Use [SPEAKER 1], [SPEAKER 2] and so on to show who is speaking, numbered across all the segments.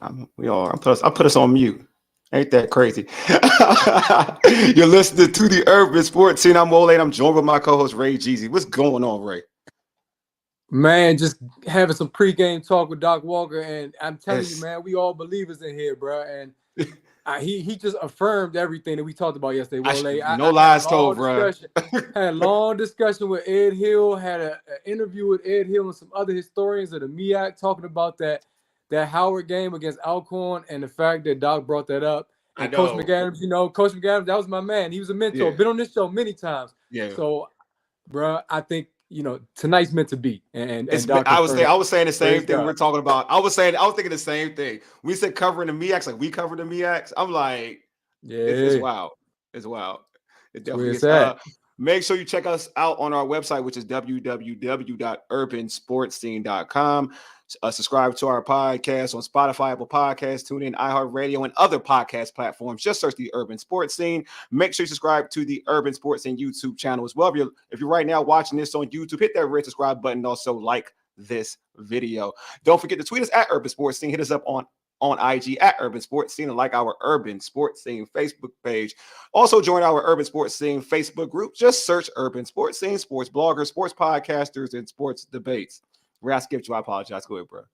[SPEAKER 1] I put us on mute. Ain't that crazy? You're listening to the Urban Sports Scene. I'm Wole and I'm joined with my co-host Ray Jeezy. What's going on, Ray?
[SPEAKER 2] Man, just having some pregame talk with Doc Walker, and I'm telling you,
[SPEAKER 1] Yes.
[SPEAKER 2] man, we all believers in here, bro. And he just affirmed everything that we talked about yesterday. Wole,
[SPEAKER 1] No
[SPEAKER 2] I had a
[SPEAKER 1] lies
[SPEAKER 2] long
[SPEAKER 1] told, bro.
[SPEAKER 2] discussion, had a long discussion with Ed Hill, had an interview with Ed Hill and some other historians of the MEAC talking about that Howard game against Alcorn and the fact that Doc brought that up.
[SPEAKER 1] I
[SPEAKER 2] And Coach
[SPEAKER 1] know.
[SPEAKER 2] McAdams, Coach McAdams, that was my man. He was a mentor.
[SPEAKER 1] Yeah.
[SPEAKER 2] Been on this show many times.
[SPEAKER 1] Yeah.
[SPEAKER 2] So, bro, I think tonight's meant to be, and Doc
[SPEAKER 1] I
[SPEAKER 2] confirmed.
[SPEAKER 1] was saying the same
[SPEAKER 2] Praise
[SPEAKER 1] thing
[SPEAKER 2] God.
[SPEAKER 1] we're talking about. I was thinking the same thing. We said covering the MEACs, like we covered the MEACs. I'm like,
[SPEAKER 2] Yeah,
[SPEAKER 1] it's wild. It's wild. It
[SPEAKER 2] where
[SPEAKER 1] definitely
[SPEAKER 2] it's
[SPEAKER 1] is.
[SPEAKER 2] at.
[SPEAKER 1] Make sure you check us out on our website, which is www.urbansportscene.com. Subscribe to our podcast on Spotify, Apple Podcasts, TuneIn, iHeartRadio, and other podcast platforms. Just search the Urban Sports Scene. Make sure you subscribe to the Urban Sports Scene YouTube channel as well. If you're right now watching this on YouTube, hit that red subscribe button and also like this video. Don't forget to tweet us at Urban Sports Scene. Hit us up on IG at Urban Sports Scene and like our Urban Sports Scene Facebook page. Also join our Urban Sports Scene Facebook group. Just search Urban Sports Scene, sports bloggers, sports podcasters, and sports debates. Ray, I skipped you. I apologize. Go ahead, bro.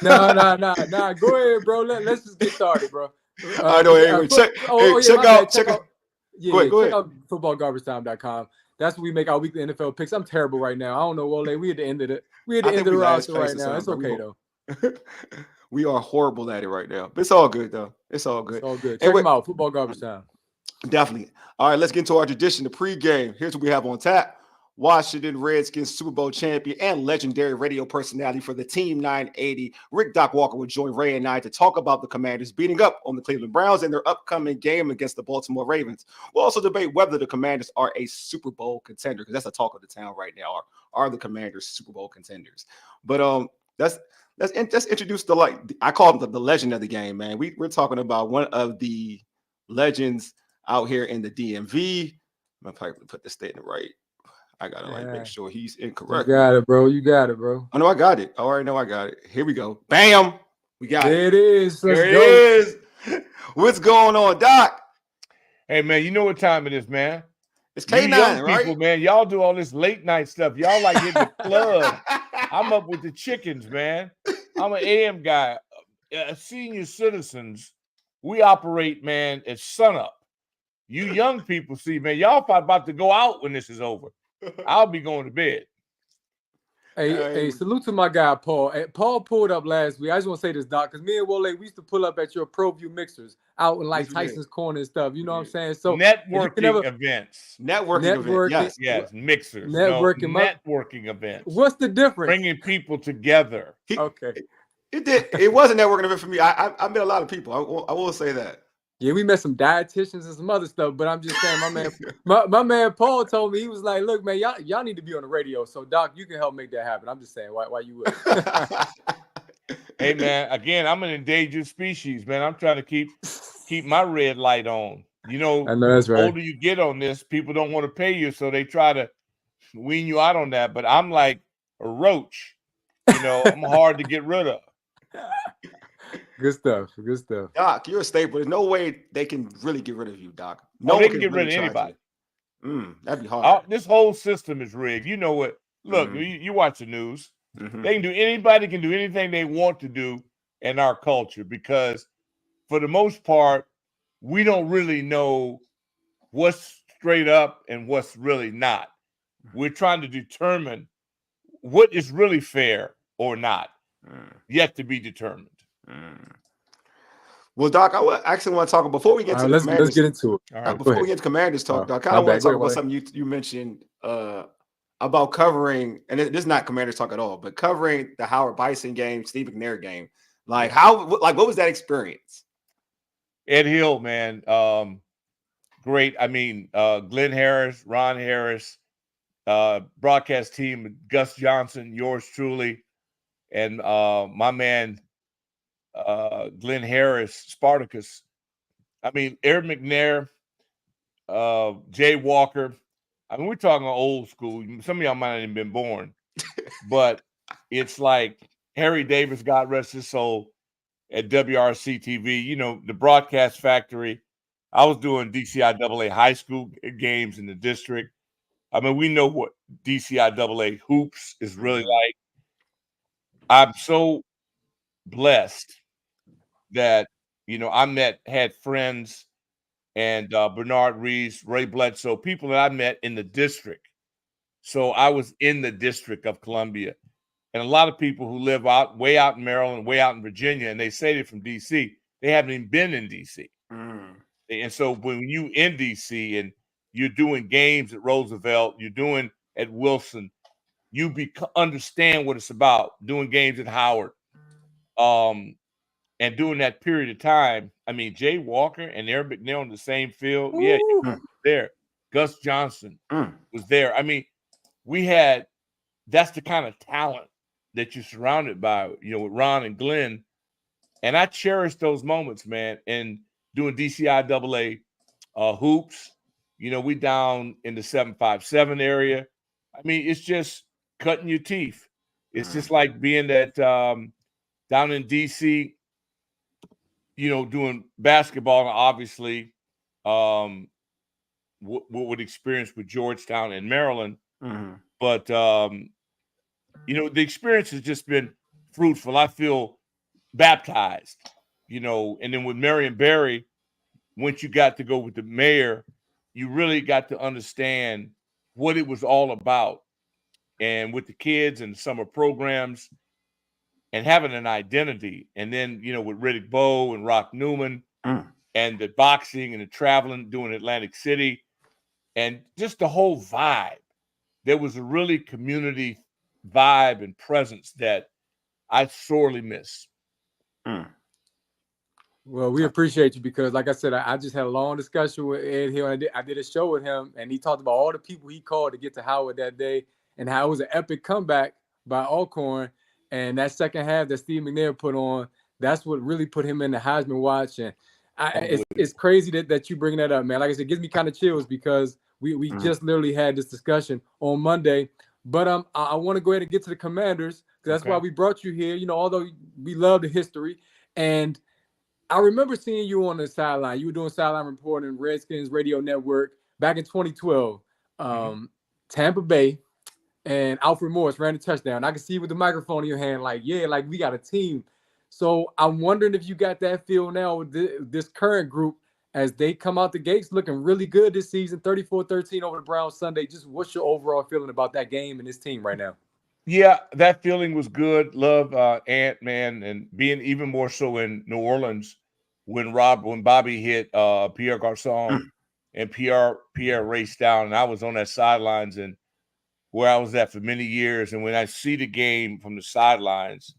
[SPEAKER 2] No. Go ahead, bro. Let's just get started, bro.
[SPEAKER 1] I know. Anyway, check out
[SPEAKER 2] footballgarbagetime.com. That's where we make our weekly NFL picks. I'm terrible right now. I don't know, Wole. We at the end of the roster right now. It's okay though.
[SPEAKER 1] We are horrible at it right now. But it's all good though. It's all good.
[SPEAKER 2] It's all good. Check them out. Football Garbage Time.
[SPEAKER 1] Definitely. All right, let's get into our tradition, the pregame. Here's what we have on tap. Washington Redskins Super Bowl champion and legendary radio personality for the Team 980, Rick Doc Walker, will join Ray and I to talk about the Commanders beating up on the Cleveland Browns in their upcoming game against the Baltimore Ravens. We'll also debate whether the Commanders are a Super Bowl contender, because that's the talk of the town right now. Are the Commanders Super Bowl contenders? But let's introduce I call him the legend of the game, man. We're talking about one of the legends out here in the DMV. I'm gonna probably put this statement right. I gotta make sure he's incorrect.
[SPEAKER 2] You got it, bro. You got it, bro.
[SPEAKER 1] I know I got it. I already know I got it. Here we go. Bam. We got it.
[SPEAKER 2] There it is.
[SPEAKER 1] There it is. What's going on, Doc?
[SPEAKER 3] Hey, man, you know what time it is, man.
[SPEAKER 1] It's K9,
[SPEAKER 3] young
[SPEAKER 1] right?
[SPEAKER 3] People, man, y'all do all this late night stuff. Y'all like hitting the club. I'm up with the chickens, man. I'm an AM guy. Senior citizens, we operate, man, at sunup. You young people see, man, y'all about to go out when this is over. I'll be going to bed.
[SPEAKER 2] Hey, salute to my guy, Paul. Paul pulled up last week. I just want to say this, Doc, because me and Wole, we used to pull up at your ProView mixers out in like Tyson's Corner and stuff. You know what I'm saying? So
[SPEAKER 3] networking events.
[SPEAKER 1] Networking.
[SPEAKER 3] Yes, mixers.
[SPEAKER 2] Networking
[SPEAKER 3] events.
[SPEAKER 2] What's the difference?
[SPEAKER 3] Bringing people together.
[SPEAKER 2] Okay.
[SPEAKER 1] It was a networking event for me. I met a lot of people. I will say that.
[SPEAKER 2] Yeah, we met some dietitians and some other stuff, but I'm just saying, my man Paul told me, he was like, "Look, man, y'all need to be on the radio. So, Doc, you can help make that happen." I'm just saying, why you would?
[SPEAKER 3] Hey, man, again, I'm an endangered species, man. I'm trying to keep my red light on. You know,
[SPEAKER 2] I know that's right.
[SPEAKER 3] The older you get on this, people don't want to pay you, so they try to wean you out on that. But I'm like a roach. You know, I'm hard to get rid of.
[SPEAKER 2] Good stuff.
[SPEAKER 1] Doc, you're a staple. There's no way they can really get rid of you, Doc.
[SPEAKER 3] They can get rid of anybody.
[SPEAKER 1] That'd be hard.
[SPEAKER 3] This whole system is rigged. You know what? Look, you watch the news. They can do anybody can do anything they want to do in our culture, because for the most part, we don't really know what's straight up and what's really not. We're trying to determine what is really fair or not, yet to be determined.
[SPEAKER 1] Well, Doc, I actually want to talk before we get to
[SPEAKER 2] let's get into it.
[SPEAKER 1] All right, before we get to Commanders talk, Doc, I kind of want to talk about something you mentioned about covering, and this is not Commanders talk at all, but covering the Howard Bison game, Steve McNair game. What was that experience?
[SPEAKER 3] Ed Hill, man, great. I mean, Glenn Harris, Ron Harris, broadcast team, Gus Johnson, yours truly, and my man Glenn Harris, Spartacus. I mean, Eric McNair, Jay Walker. I mean, we're talking old school. Some of y'all might not even been born, but it's like Harry Davis, God rest his soul. at WRC TV, you know, the broadcast factory. I was doing DCIAA high school games in the district. I mean, we know what DCIAA hoops is really like. I'm so blessed that, you know, had friends and Bernard Reeves, Ray Bledsoe, people that I met in the district. So I was in the District of Columbia. And a lot of people who live way out in Maryland, way out in Virginia, and they say they're from D.C., they haven't even been in D.C. And so when you in D.C. and you're doing games at Roosevelt, you're doing at Wilson, you understand what it's about, doing games at Howard. And during that period of time, I mean, Jay Walker and Aaron McNeil on the same field. Yeah, he was there. Gus Johnson was there. I mean, that's the kind of talent that you're surrounded by, you know, with Ron and Glenn. And I cherish those moments, man. And doing DCIAA hoops, you know, we down in the 757 area. I mean, it's just cutting your teeth. It's just like being that down in DC, you know, doing basketball, obviously, what would experience with Georgetown and Maryland. But, you know, the experience has just been fruitful. I feel baptized, you know, and then with Marion Barry, once you got to go with the mayor, you really got to understand what it was all about. And with the kids and summer programs and having an identity. And then, you know, with Riddick Bowe and Rock Newman and the boxing and the traveling, doing Atlantic City and just the whole vibe. There was a really community vibe and presence that I sorely miss.
[SPEAKER 2] Well, we appreciate you because, like I said, I just had a long discussion with Ed Hill. I did a show with him, and he talked about all the people he called to get to Howard that day and how it was an epic comeback by Alcorn. And that second half that Steve McNair put on, that's what really put him in the Heisman watch. And it's crazy that you bring that up, man. Like I said, it gives me kind of chills because we just literally had this discussion on Monday. But I want to go ahead and get to the Commanders because that's why we brought you here. You know, although we love the history. And I remember seeing you on the sideline. You were doing sideline reporting, Redskins Radio Network back in 2012. Tampa Bay and Alfred Morris ran a touchdown. I could see you with the microphone in your hand, like, yeah, like we got a team. So I'm wondering if you got that feel now with this current group as they come out the gates looking really good this season, 34-13 over the Browns Sunday. Just what's your overall feeling about that game and this team right now?
[SPEAKER 3] Yeah, that feeling was good. Love Ant-Man and being even more so in New Orleans when Bobby hit Pierre Garçon and Pierre raced down and I was on that sidelines and where I was at for many years. And when I see the game from the sidelines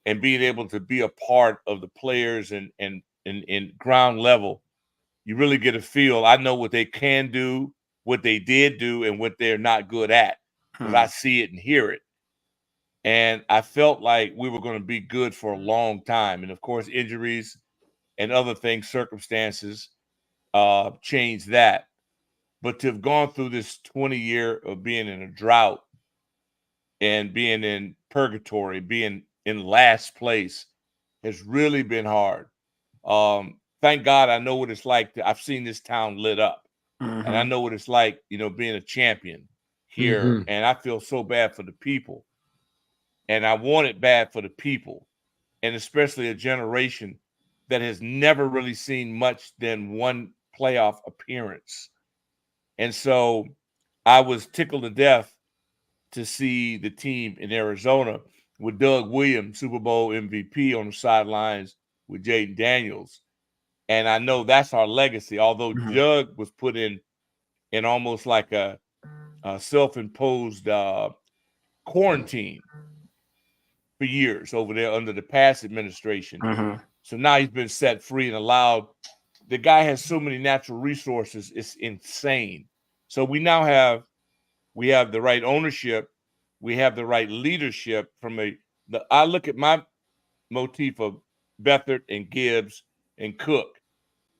[SPEAKER 3] and being able to be a part of the players and ground level, you really get a feel. I know what they can do, what they did do, and what they're not good at because I see it and hear it. And I felt like we were going to be good for a long time. And, of course, injuries and other things, circumstances changed that. But to have gone through this 20-year of being in a drought and being in purgatory, being in last place has really been hard. Thank God I know what it's like. I've seen this town lit up. And I know what it's like, you know, being a champion here. And I feel so bad for the people. And I want it bad for the people, and especially a generation that has never really seen much than one playoff appearance. And so I was tickled to death to see the team in Arizona with Doug Williams, Super Bowl MVP, on the sidelines with Jayden Daniels. And I know that's our legacy, although Doug was put in almost like a self-imposed quarantine for years over there under the past administration. So now he's been set free and allowed. The guy has so many natural resources, it's insane. So we now have the right ownership, we have the right leadership I look at my motif of Beathard and Gibbs and Cook,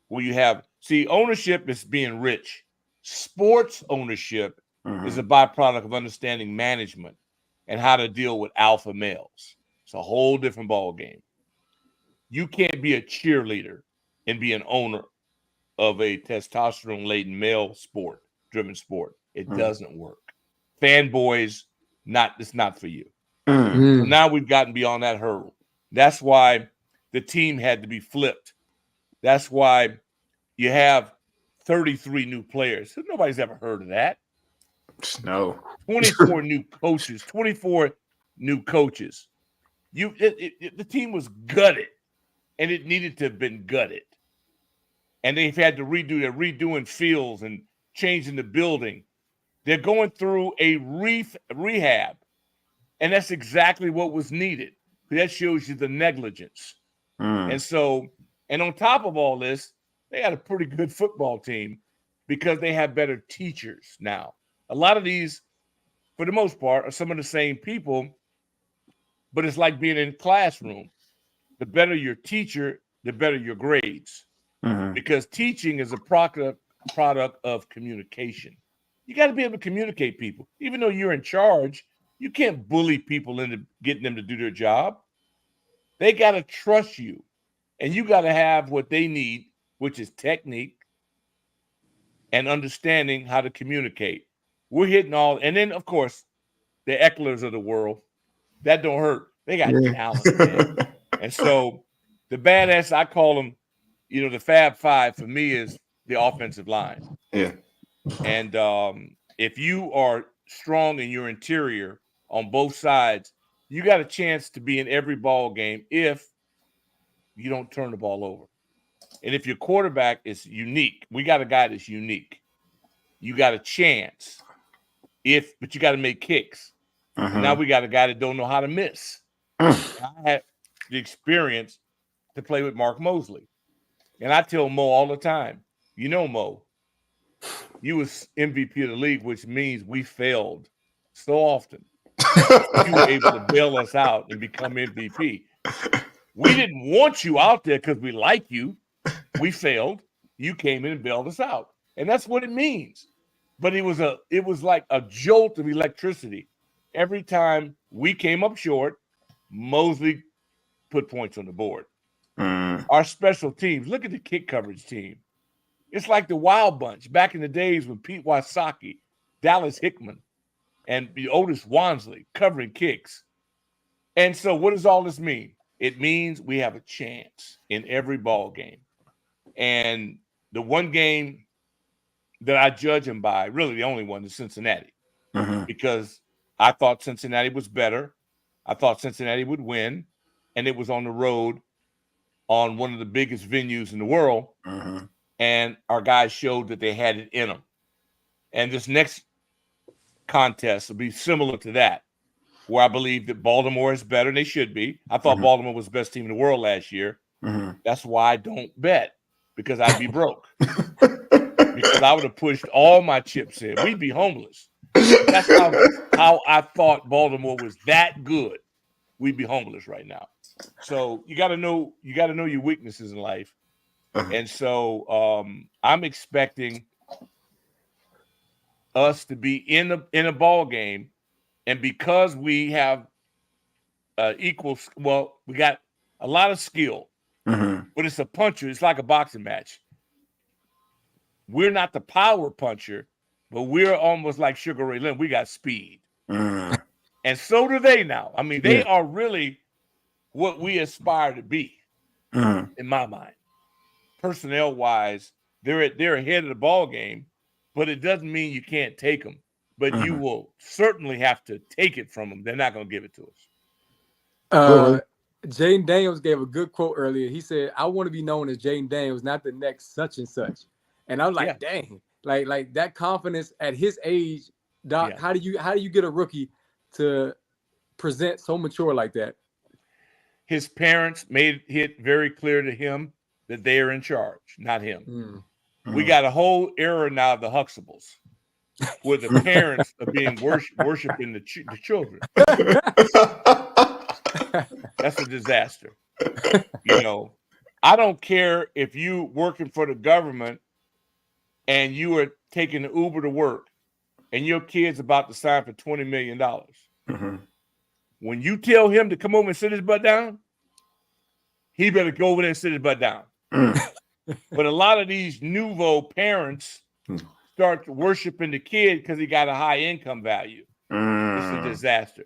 [SPEAKER 3] where you have ownership is being rich. Sports ownership is a byproduct of understanding management and how to deal with alpha males. It's a whole different ball game. You can't be a cheerleader and be an owner of a testosterone-laden male sport-driven sport. It doesn't work. Fanboys, it's not for you. So now we've gotten beyond that hurdle. That's why the team had to be flipped. That's why you have 33 new players. Nobody's ever heard of that.
[SPEAKER 1] No.
[SPEAKER 3] 24 new coaches. 24 new coaches. The team was gutted, and it needed to have been gutted. And they've had to redo. They're redoing fields and changing the building. They're going through a rehab, and that's exactly what was needed. That shows you the negligence. And so, and on top of all this, they got a pretty good football team because they have better teachers now. A lot of these, for the most part, are some of the same people, but it's like being in a classroom. The better your teacher, the better your grades. Because teaching is a product of communication. You got to be able to communicate people. Even though you're in charge, you can't bully people into getting them to do their job. They got to trust you. And you got to have what they need, which is technique and understanding how to communicate. We're hitting all, and then, of course, the Ecklers of the world, that don't hurt. They got talent, man. And so the badass, I call them, the Fab Five for me is the offensive line.
[SPEAKER 1] Yeah.
[SPEAKER 3] And if you are strong in your interior on both sides, you got a chance to be in every ball game if you don't turn the ball over. And if your quarterback is unique, we got a guy that's unique. You got a chance but you got to make kicks. Now we got a guy that don't know how to miss. I had the experience to play with Mark Mosley. And I tell Mo all the time, Mo, you was MVP of the league, which means we failed so often. You were able to bail us out and become MVP. We didn't want you out there because we like you. We failed. You came in and bailed us out. And that's what it means. But it was like a jolt of electricity. Every time we came up short, Mosley put points on the board. Our special teams, look at the kick coverage team. It's like the Wild Bunch back in the days with Pete Wasaki, Dallas Hickman, and Otis Wansley covering kicks. And so what does all this mean? It means we have a chance in every ball game. And the one game that I judge him by, really the only one, is Cincinnati. Because I thought Cincinnati was better. I thought Cincinnati would win. And it was on the road on one of the biggest venues in the world. And our guys showed that they had it in them. And this next contest will be similar to that, where I believe that Baltimore is better, and they should be. I thought Baltimore was the best team in the world last year. That's why I don't bet, because I'd be broke. Because I would have pushed all my chips in. We'd be homeless. That's how I thought Baltimore was that good. We'd be homeless right now. So you got to know your weaknesses in life. And so I'm expecting us to be in a ball game, and because we have we got a lot of skill, but it's a puncher. It's like a boxing match. We're not the power puncher, but we're almost like Sugar Ray Leonard. We got speed, and so do they now. I mean, they are really what we aspire to be, in my mind. Personnel-wise, they're ahead of the ball game, but it doesn't mean you can't take them. But you will certainly have to take it from them. They're not going to give it to us.
[SPEAKER 2] Jayden Daniels gave a good quote earlier. He said, "I want to be known as Jayden Daniels, not the next such and such." And I was like, "Dang!" Like that confidence at his age, Doc. Yeah. How do you get a rookie to present so mature like that?
[SPEAKER 3] His parents made it very clear to him that they are in charge, not him. We got a whole era now of the Huxtables, where the parents are being worshiping the children. That's a disaster. I don't care if you working for the government and you are taking the Uber to work and your kid's about to sign for $20 million. When you tell him to come over and sit his butt down, he better go over there and sit his butt down. But a lot of these nouveau parents start worshiping the kid because he got a high income value. It's a disaster.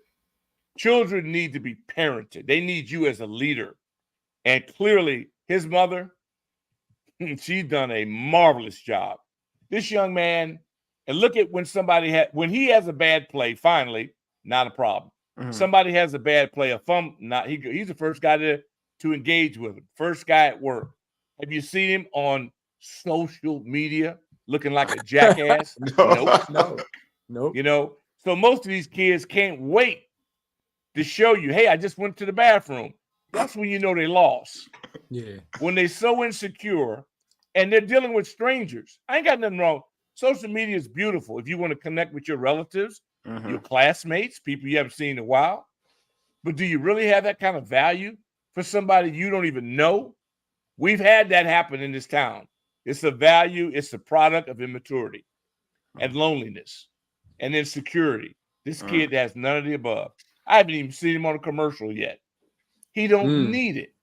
[SPEAKER 3] Children need to be parented. They need you as a leader. And clearly, his mother, she's done a marvelous job. This young man, and look at when he has a bad play, finally, not a problem. Somebody has a bad play, he's the first guy to engage with him. First guy at work. Have you seen him on social media looking like a jackass?
[SPEAKER 2] Nope.
[SPEAKER 3] You know, so most of these kids can't wait to show you, hey, I just went to the bathroom. That's when you know they lost.
[SPEAKER 2] Yeah.
[SPEAKER 3] When they're so insecure and they're dealing with strangers. I ain't got nothing wrong. Social media is beautiful if you want to connect with your relatives, your classmates, people you haven't seen in a while. But do you really have that kind of value for somebody you don't even know? We've had that happen in this town. It's a value. It's a product of immaturity and loneliness and insecurity. This kid has none of the above. I haven't even seen him on a commercial yet. He don't need it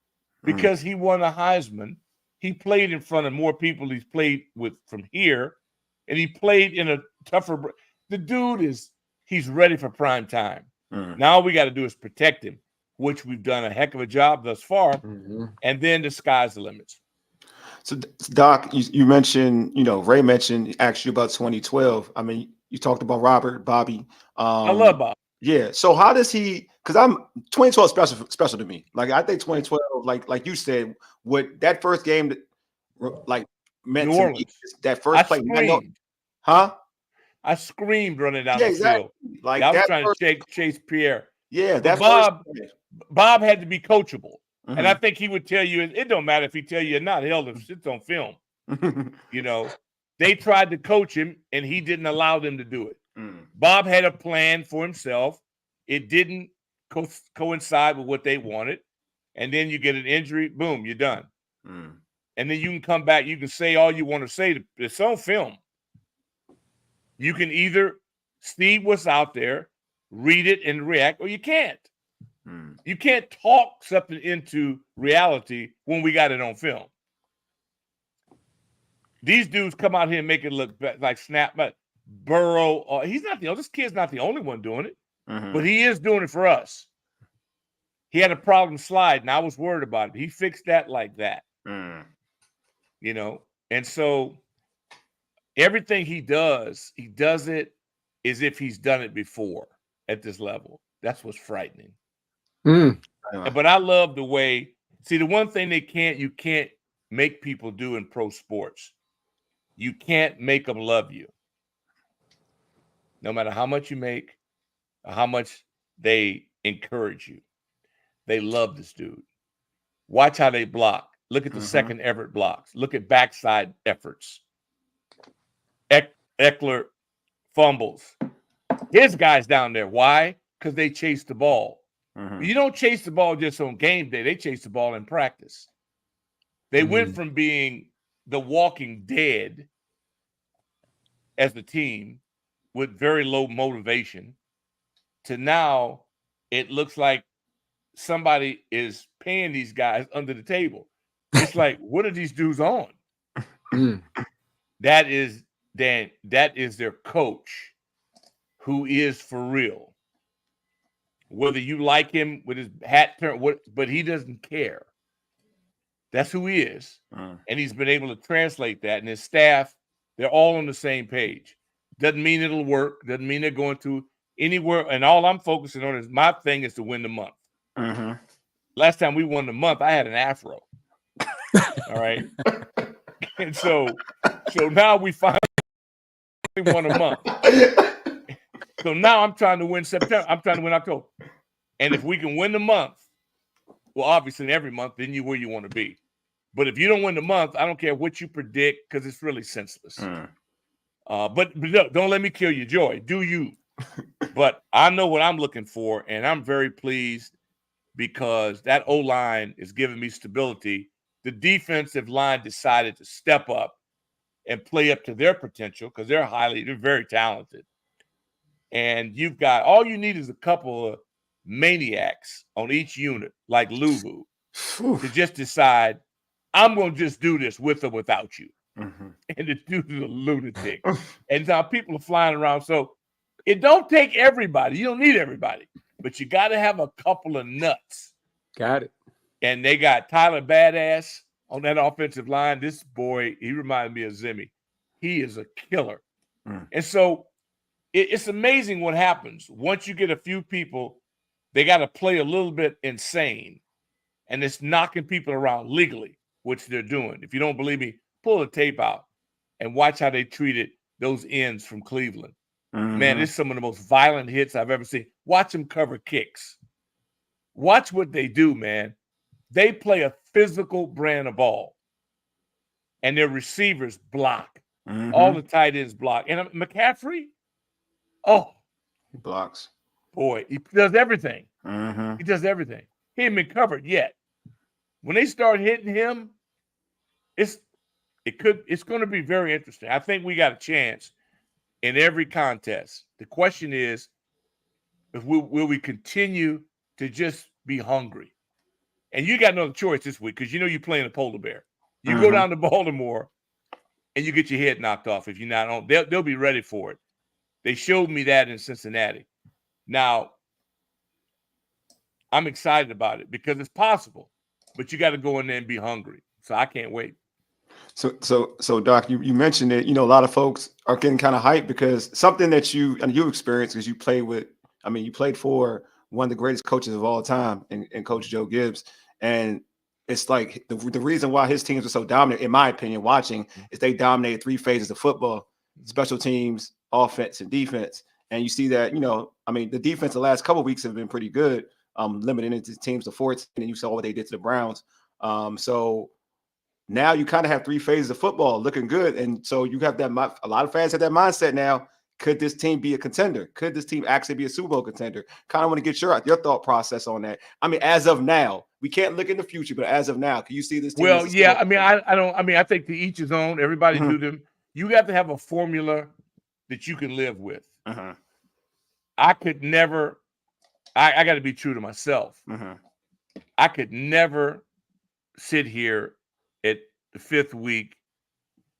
[SPEAKER 3] because he won a Heisman. He played in front of more people he's played with from here, and he played in a tougher. The dude he's ready for prime time. Now all we got to do is protect him, which we've done a heck of a job thus far, and then the sky's the limits.
[SPEAKER 1] So, Doc, you mentioned, Ray mentioned actually about 2012. I mean, you talked about Bobby.
[SPEAKER 3] I love Bob.
[SPEAKER 1] Yeah. So how does he? Because 2012 special to me. Like I think 2012, like you said, what that first game that meant
[SPEAKER 3] New
[SPEAKER 1] to
[SPEAKER 3] Orleans.
[SPEAKER 1] me, that first play. I
[SPEAKER 3] screamed running down
[SPEAKER 1] the
[SPEAKER 3] exactly. Field.
[SPEAKER 1] Like
[SPEAKER 3] I was trying to chase Pierre.
[SPEAKER 1] Yeah,
[SPEAKER 3] that Bob had to be coachable. And I think he would tell you, it don't matter if he tell you or not, hell, if it's on film. They tried to coach him, and he didn't allow them to do it. Bob had a plan for himself. It didn't coincide with what they wanted. And then you get an injury, boom, you're done. And then you can come back. You can say all you want to say. It's on film. You can either see what's out there, read it, and react, or you can't. You can't talk something into reality when we got it on film. These dudes come out here and make it look like Snap, but Burrow. This kid's not the only one doing it, but he is doing it for us. He had a problem sliding. I was worried about it. He fixed that like that. And so everything he does it as if he's done it before at this level. That's what's frightening. But I love the way, the one thing you can't make people do in pro sports. You can't make them love you. No matter how much you make, or how much they encourage you. They love this dude. Watch how they block. Look at the second Everett blocks. Look at backside efforts. Eckler fumbles. His guys down there. Why? Because they chase the ball. You don't chase the ball just on game day. They chase the ball in practice. They went from being the walking dead as a team with very low motivation to now it looks like somebody is paying these guys under the table. It's like, what are these dudes on? That is their coach who is for real. Whether you like him with his hat turned, but he doesn't care. That's who he is. And he's been able to translate that. And his staff, they're all on the same page. Doesn't mean it'll work. Doesn't mean they're going to anywhere. And all I'm focusing on is my thing is to win the month. Last time we won the month, I had an afro. All right. And so now we finally won a month. So now I'm trying to win September. I'm trying to win October. And if we can win the month, well, obviously every month, then you're where you want to be. But if you don't win the month, I don't care what you predict because it's really senseless. But don't let me kill your joy. Do you? But I know what I'm looking for, and I'm very pleased because that O-line is giving me stability. The defensive line decided to step up and play up to their potential because they're very talented. And all you need is a couple of maniacs on each unit, like Luvu. to just decide, I'm going to just do this with or without you.
[SPEAKER 1] Mm-hmm.
[SPEAKER 3] And the dude is a lunatic. And now people are flying around. So it don't take everybody. You don't need everybody. But you got to have a couple of nuts.
[SPEAKER 2] Got it.
[SPEAKER 3] And they got Tyler Badass on that offensive line. This boy, he reminded me of Zimmy. He is a killer. And so it's amazing what happens. Once you get a few people, they got to play a little bit insane. And it's knocking people around legally, which they're doing. If you don't believe me, pull the tape out and watch how they treated those ends from Cleveland. Man, this is some of the most violent hits I've ever seen. Watch them cover kicks. Watch what they do, man. They play a physical brand of ball. And their receivers block. All the tight ends block. And McCaffrey,
[SPEAKER 1] he blocks.
[SPEAKER 3] Boy, he does everything. He does everything. He ain't been covered yet. When they start hitting him, it's going to be very interesting. I think we got a chance in every contest. The question is, will we continue to just be hungry? And you got no choice this week because you're playing a polar bear. You go down to Baltimore and you get your head knocked off if you're not on. They'll be ready for it. They showed me that in Cincinnati. Now, I'm excited about it because it's possible, but you got to go in there and be hungry. So I can't wait.
[SPEAKER 1] So Doc, you mentioned it. A lot of folks are getting kind of hyped because something that you experienced because you played for one of the greatest coaches of all time in Coach Joe Gibbs. And it's like the reason why his teams are so dominant, in my opinion, watching, is they dominated 3 phases of football: special teams, offense, and defense. And you see that, the defense the last couple of weeks have been pretty good, limiting it to teams to 14, and you saw what they did to the Browns. So now you kind of have 3 phases of football looking good. And so you have that, a lot of fans have that mindset now. Could this team be a contender? Could this team actually be a Super Bowl contender? Kind of want to get your thought process on that. As of now, we can't look in the future, but as of now, can you see this team?
[SPEAKER 3] Well, yeah, I think to each his own. Everybody do them. You have to have a formula that you can live with. I could never, I got to be true to myself. I could never sit here at the 5th week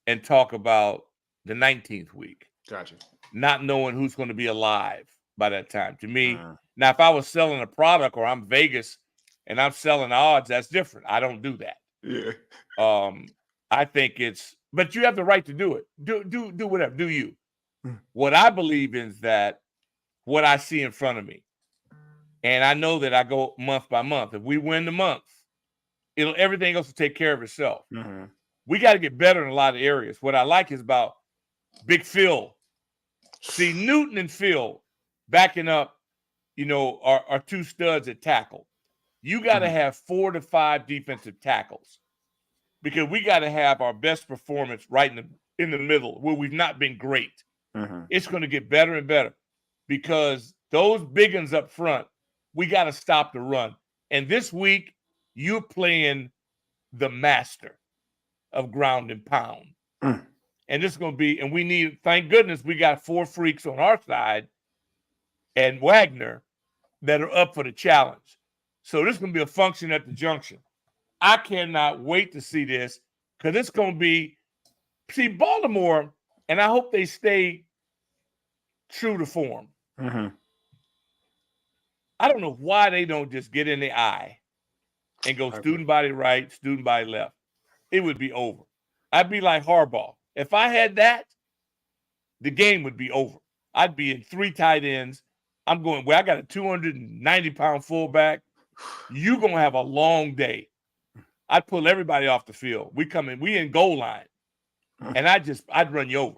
[SPEAKER 3] and talk about the 19th week.
[SPEAKER 1] Gotcha.
[SPEAKER 3] Not knowing who's going to be alive by that time. To me, now if I was selling a product or I'm Vegas and I'm selling odds, that's different. I don't do that.
[SPEAKER 1] Yeah.
[SPEAKER 3] I think but you have the right to do it. Do whatever. Do you? What I believe is that what I see in front of me, and I know that I go month by month. If we win the month, everything else will take care of itself. We got to get better in a lot of areas. What I like is about Big Phil. See, Newton and Phil backing up, are 2 studs at tackle. You got to have 4 to 5 defensive tackles because we got to have our best performance right in the middle where we've not been great. It's going to get better and better because those big ones up front, we got to stop the run. And this week, you're playing the master of ground and pound. And this is going to be, and we need, thank goodness, we got 4 freaks on our side and Wagner that are up for the challenge. So this is going to be a function at the junction. I cannot wait to see this because it's going to be, see, Baltimore, and I hope they stay true to form. I don't know why they don't just get in the eye and go student body right, student body left. It would be over. I'd be like Harbaugh. If I had that, the game would be over. I'd be in 3 tight ends. I'm going, I got a 290-pound fullback. You're going to have a long day. I'd pull everybody off the field. We in goal line. And I'd run you over.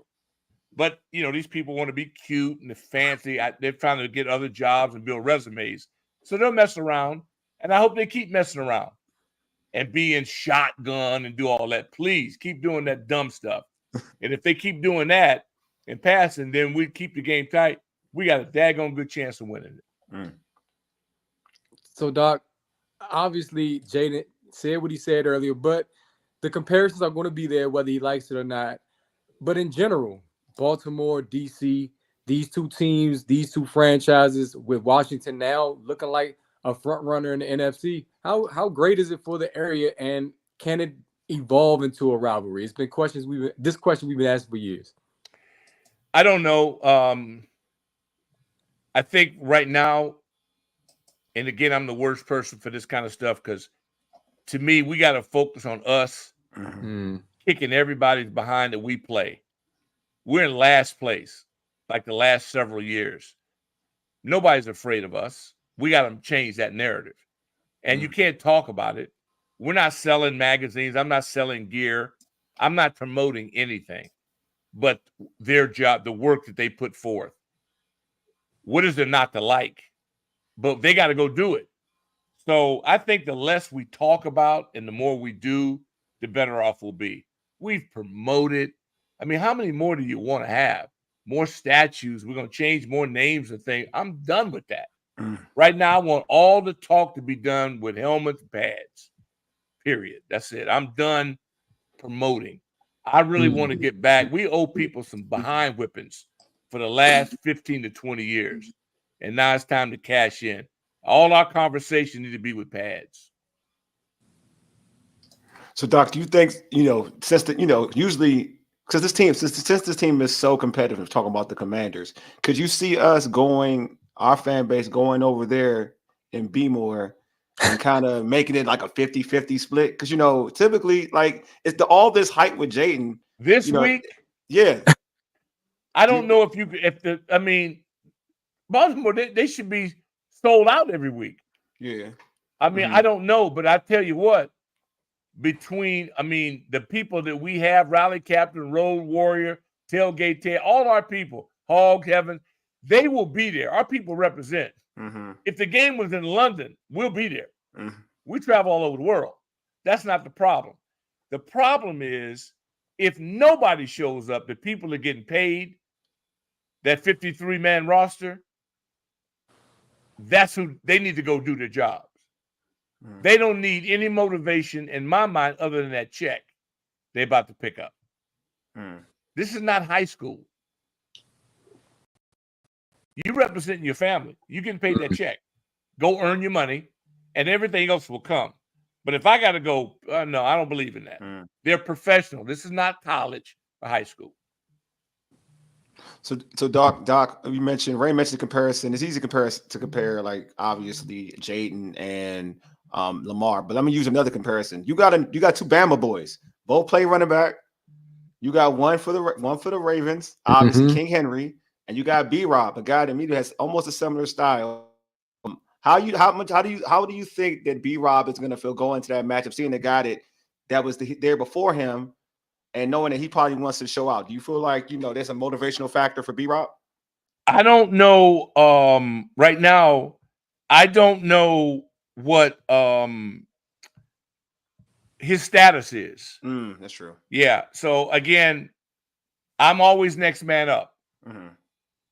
[SPEAKER 3] But, these people want to be cute and fancy. They're trying to get other jobs and build resumes. So they'll mess around. And I hope they keep messing around and be in shotgun and do all that. Please keep doing that dumb stuff. And if they keep doing that and passing, then we keep the game tight. We got a daggone good chance of winning it.
[SPEAKER 2] So, Doc, obviously, Jayden said what he said earlier, but the comparisons are going to be there whether he likes it or not. But in general, Baltimore, DC, these 2 teams, these 2 franchises with Washington now looking like a front runner in the NFC. How great is it for the area, and can it evolve into a rivalry? It's been this question we've been asking for years.
[SPEAKER 3] I don't know. I think right now, and again, I'm the worst person for this kind of stuff because to me, we got to focus on us kicking everybody's behind that we play. We're in last place like the last several years. Nobody's afraid of us. We got to change that narrative. And you can't talk about it. We're not selling magazines. I'm not selling gear. I'm not promoting anything but their job, the work that they put forth. What is there not to like? But they got to go do it. So I think the less we talk about and the more we do, the better off we'll be. We've promoted. I mean, how many more do you want to have? More statues. We're going to change more names and things. I'm done with that. Right now, I want all the talk to be done with helmets, pads, period. That's it. I'm done promoting. I really want to get back. We owe people some behind whippings for the last 15 to 20 years. And now it's time to cash in. All our conversation need to be with pads.
[SPEAKER 1] So, Doc, do you think, usually because since this team is so competitive, talking about the Commanders, could you see us our fan base going over there in B-more and kind of making it like a 50-50 split? Because, typically, like, it's all this hype with Jayden.
[SPEAKER 3] This week?
[SPEAKER 1] Yeah.
[SPEAKER 3] I don't know Baltimore, they should be sold out every week.
[SPEAKER 1] Yeah.
[SPEAKER 3] I don't know, but I tell you what, between the people that we have, Rally Captain, Road Warrior, Tailgate Ted, all our people, Hog Heaven, they will be there. Our people represent. If the game was in London, we'll be there. We travel all over the world. That's not the problem. The problem is if nobody shows up, the people are getting paid, that 53-man roster, that's who they need to go do their jobs. They don't need any motivation in my mind other than that check they're about to pick up. This is not high school. You representing your family. You getting paid that check. Go earn your money, and everything else will come. But if I got to go, no, I don't believe in that. They're professional. This is not college or high school.
[SPEAKER 1] So Doc, Ray mentioned the comparison. It's easy to compare, like, obviously Jayden and Lamar. But let me use another comparison. You got two Bama boys, both play running back. You got one for the Ravens, obviously King Henry, and you got B-Rob, a guy that maybe has almost a similar style. How do you think that B-Rob is going to feel going into that matchup, seeing the guy that was there before him, and knowing that he probably wants to show out? Do you feel like there's a motivational factor for B-Rob?
[SPEAKER 3] I don't know. Right now, I don't know what his status is.
[SPEAKER 1] That's true.
[SPEAKER 3] Yeah. So again, I'm always next man up.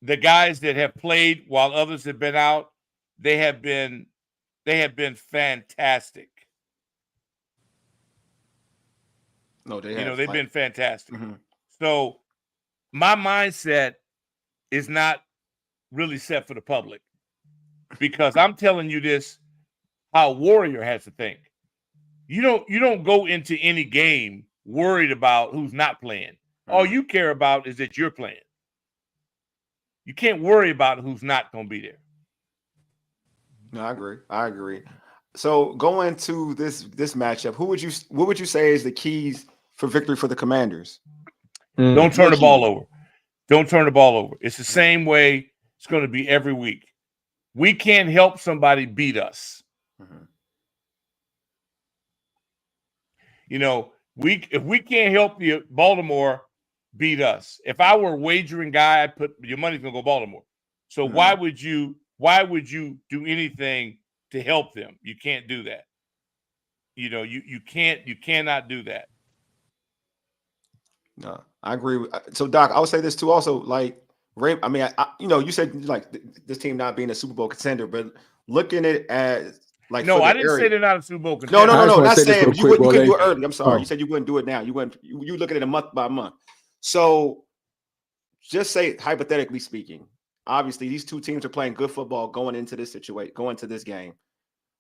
[SPEAKER 3] The guys that have played while others have been out, they have been fantastic.
[SPEAKER 1] No, they've
[SPEAKER 3] been fantastic. So my mindset is not really set for the public because I'm telling you this, how Warrior has to think. You don't go into any game worried about who's not playing. All you care about is that you're playing. You can't worry about who's not going to be there.
[SPEAKER 1] No, I agree. So going to this matchup, what would you say is the keys for victory for the Commanders?
[SPEAKER 3] Don't turn the ball over. Don't turn the ball over. It's the same way it's going to be every week. We can't help somebody beat us. If we can't help you, Baltimore beat us. If I were a wagering guy, I'd put your money's gonna go Baltimore. So why would you do anything to help them? You can't do that. You cannot do that.
[SPEAKER 1] No, I agree. So Doc, I would say this too. Also, like Ray, you said like this team not being a Super Bowl contender, but looking at it as like
[SPEAKER 3] I didn't say they're not a Super Bowl contender.
[SPEAKER 1] No. Not saying you couldn't do it early. I'm sorry. You said you wouldn't do it now. You look at it a month by month. So just say hypothetically speaking, obviously these two teams are playing good football going into this game.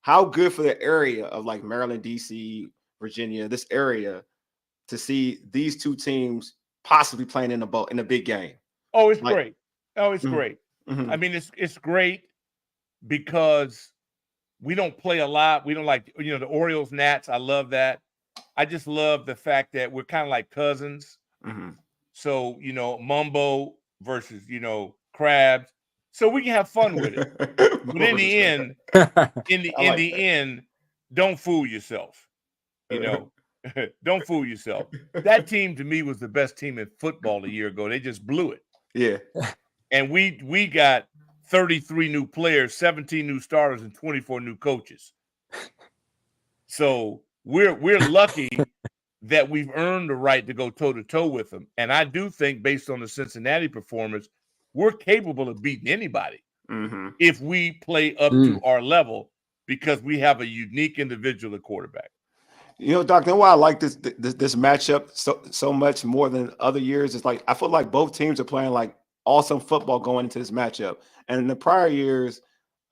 [SPEAKER 1] how good for the area of like Maryland, DC, Virginia, this area to see these two teams possibly playing in a big game.
[SPEAKER 3] Oh, it's
[SPEAKER 1] Like,
[SPEAKER 3] great. Oh, it's great. I mean, it's great because we don't play a lot. We don't like, the Orioles, Nats. I love that. I just love the fact that we're kind of like cousins. So, Mumbo versus, Crabs. So we can have fun with it. But in the end, don't fool yourself. Don't fool yourself. That team to me was the best team in football a year ago. They just blew it.
[SPEAKER 1] Yeah.
[SPEAKER 3] And we got 33 new players, 17 new starters, and 24 new coaches. So we're lucky that we've earned the right to go toe-to-toe with them. And I do think, based on the Cincinnati performance, we're capable of beating anybody if we play up to our level because we have a unique individual at quarterback.
[SPEAKER 1] Doc, that's why I like this matchup so much more than other years. It's like I feel like both teams are playing like awesome football going into this matchup. And in the prior years,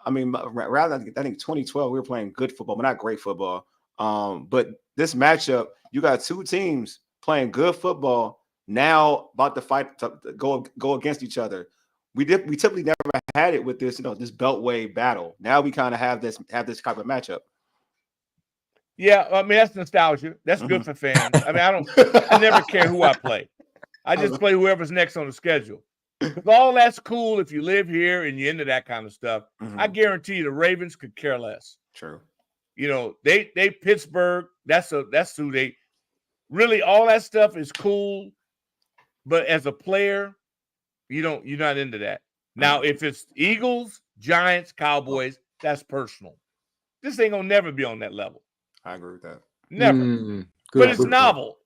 [SPEAKER 1] I mean, rather, I think 2012 we were playing good football, but not great football. But this matchup, you got two teams playing good football now about to fight to go against each other. We typically never had it with this, this beltway battle. Now we kind of have this type of matchup.
[SPEAKER 3] Yeah, I mean, that's nostalgia. That's good for fans. I mean, I never care who I play. I just play whoever's next on the schedule. Because all that's cool if you live here and you're into that kind of stuff. I guarantee you the Ravens could care less.
[SPEAKER 1] True.
[SPEAKER 3] They Pittsburgh, that's who they really, all that stuff is cool. But as a player, you're not into that. Now, if it's Eagles, Giants, Cowboys, that's personal. This ain't gonna never be on that level.
[SPEAKER 1] I agree with that.
[SPEAKER 3] Never. But it's novel.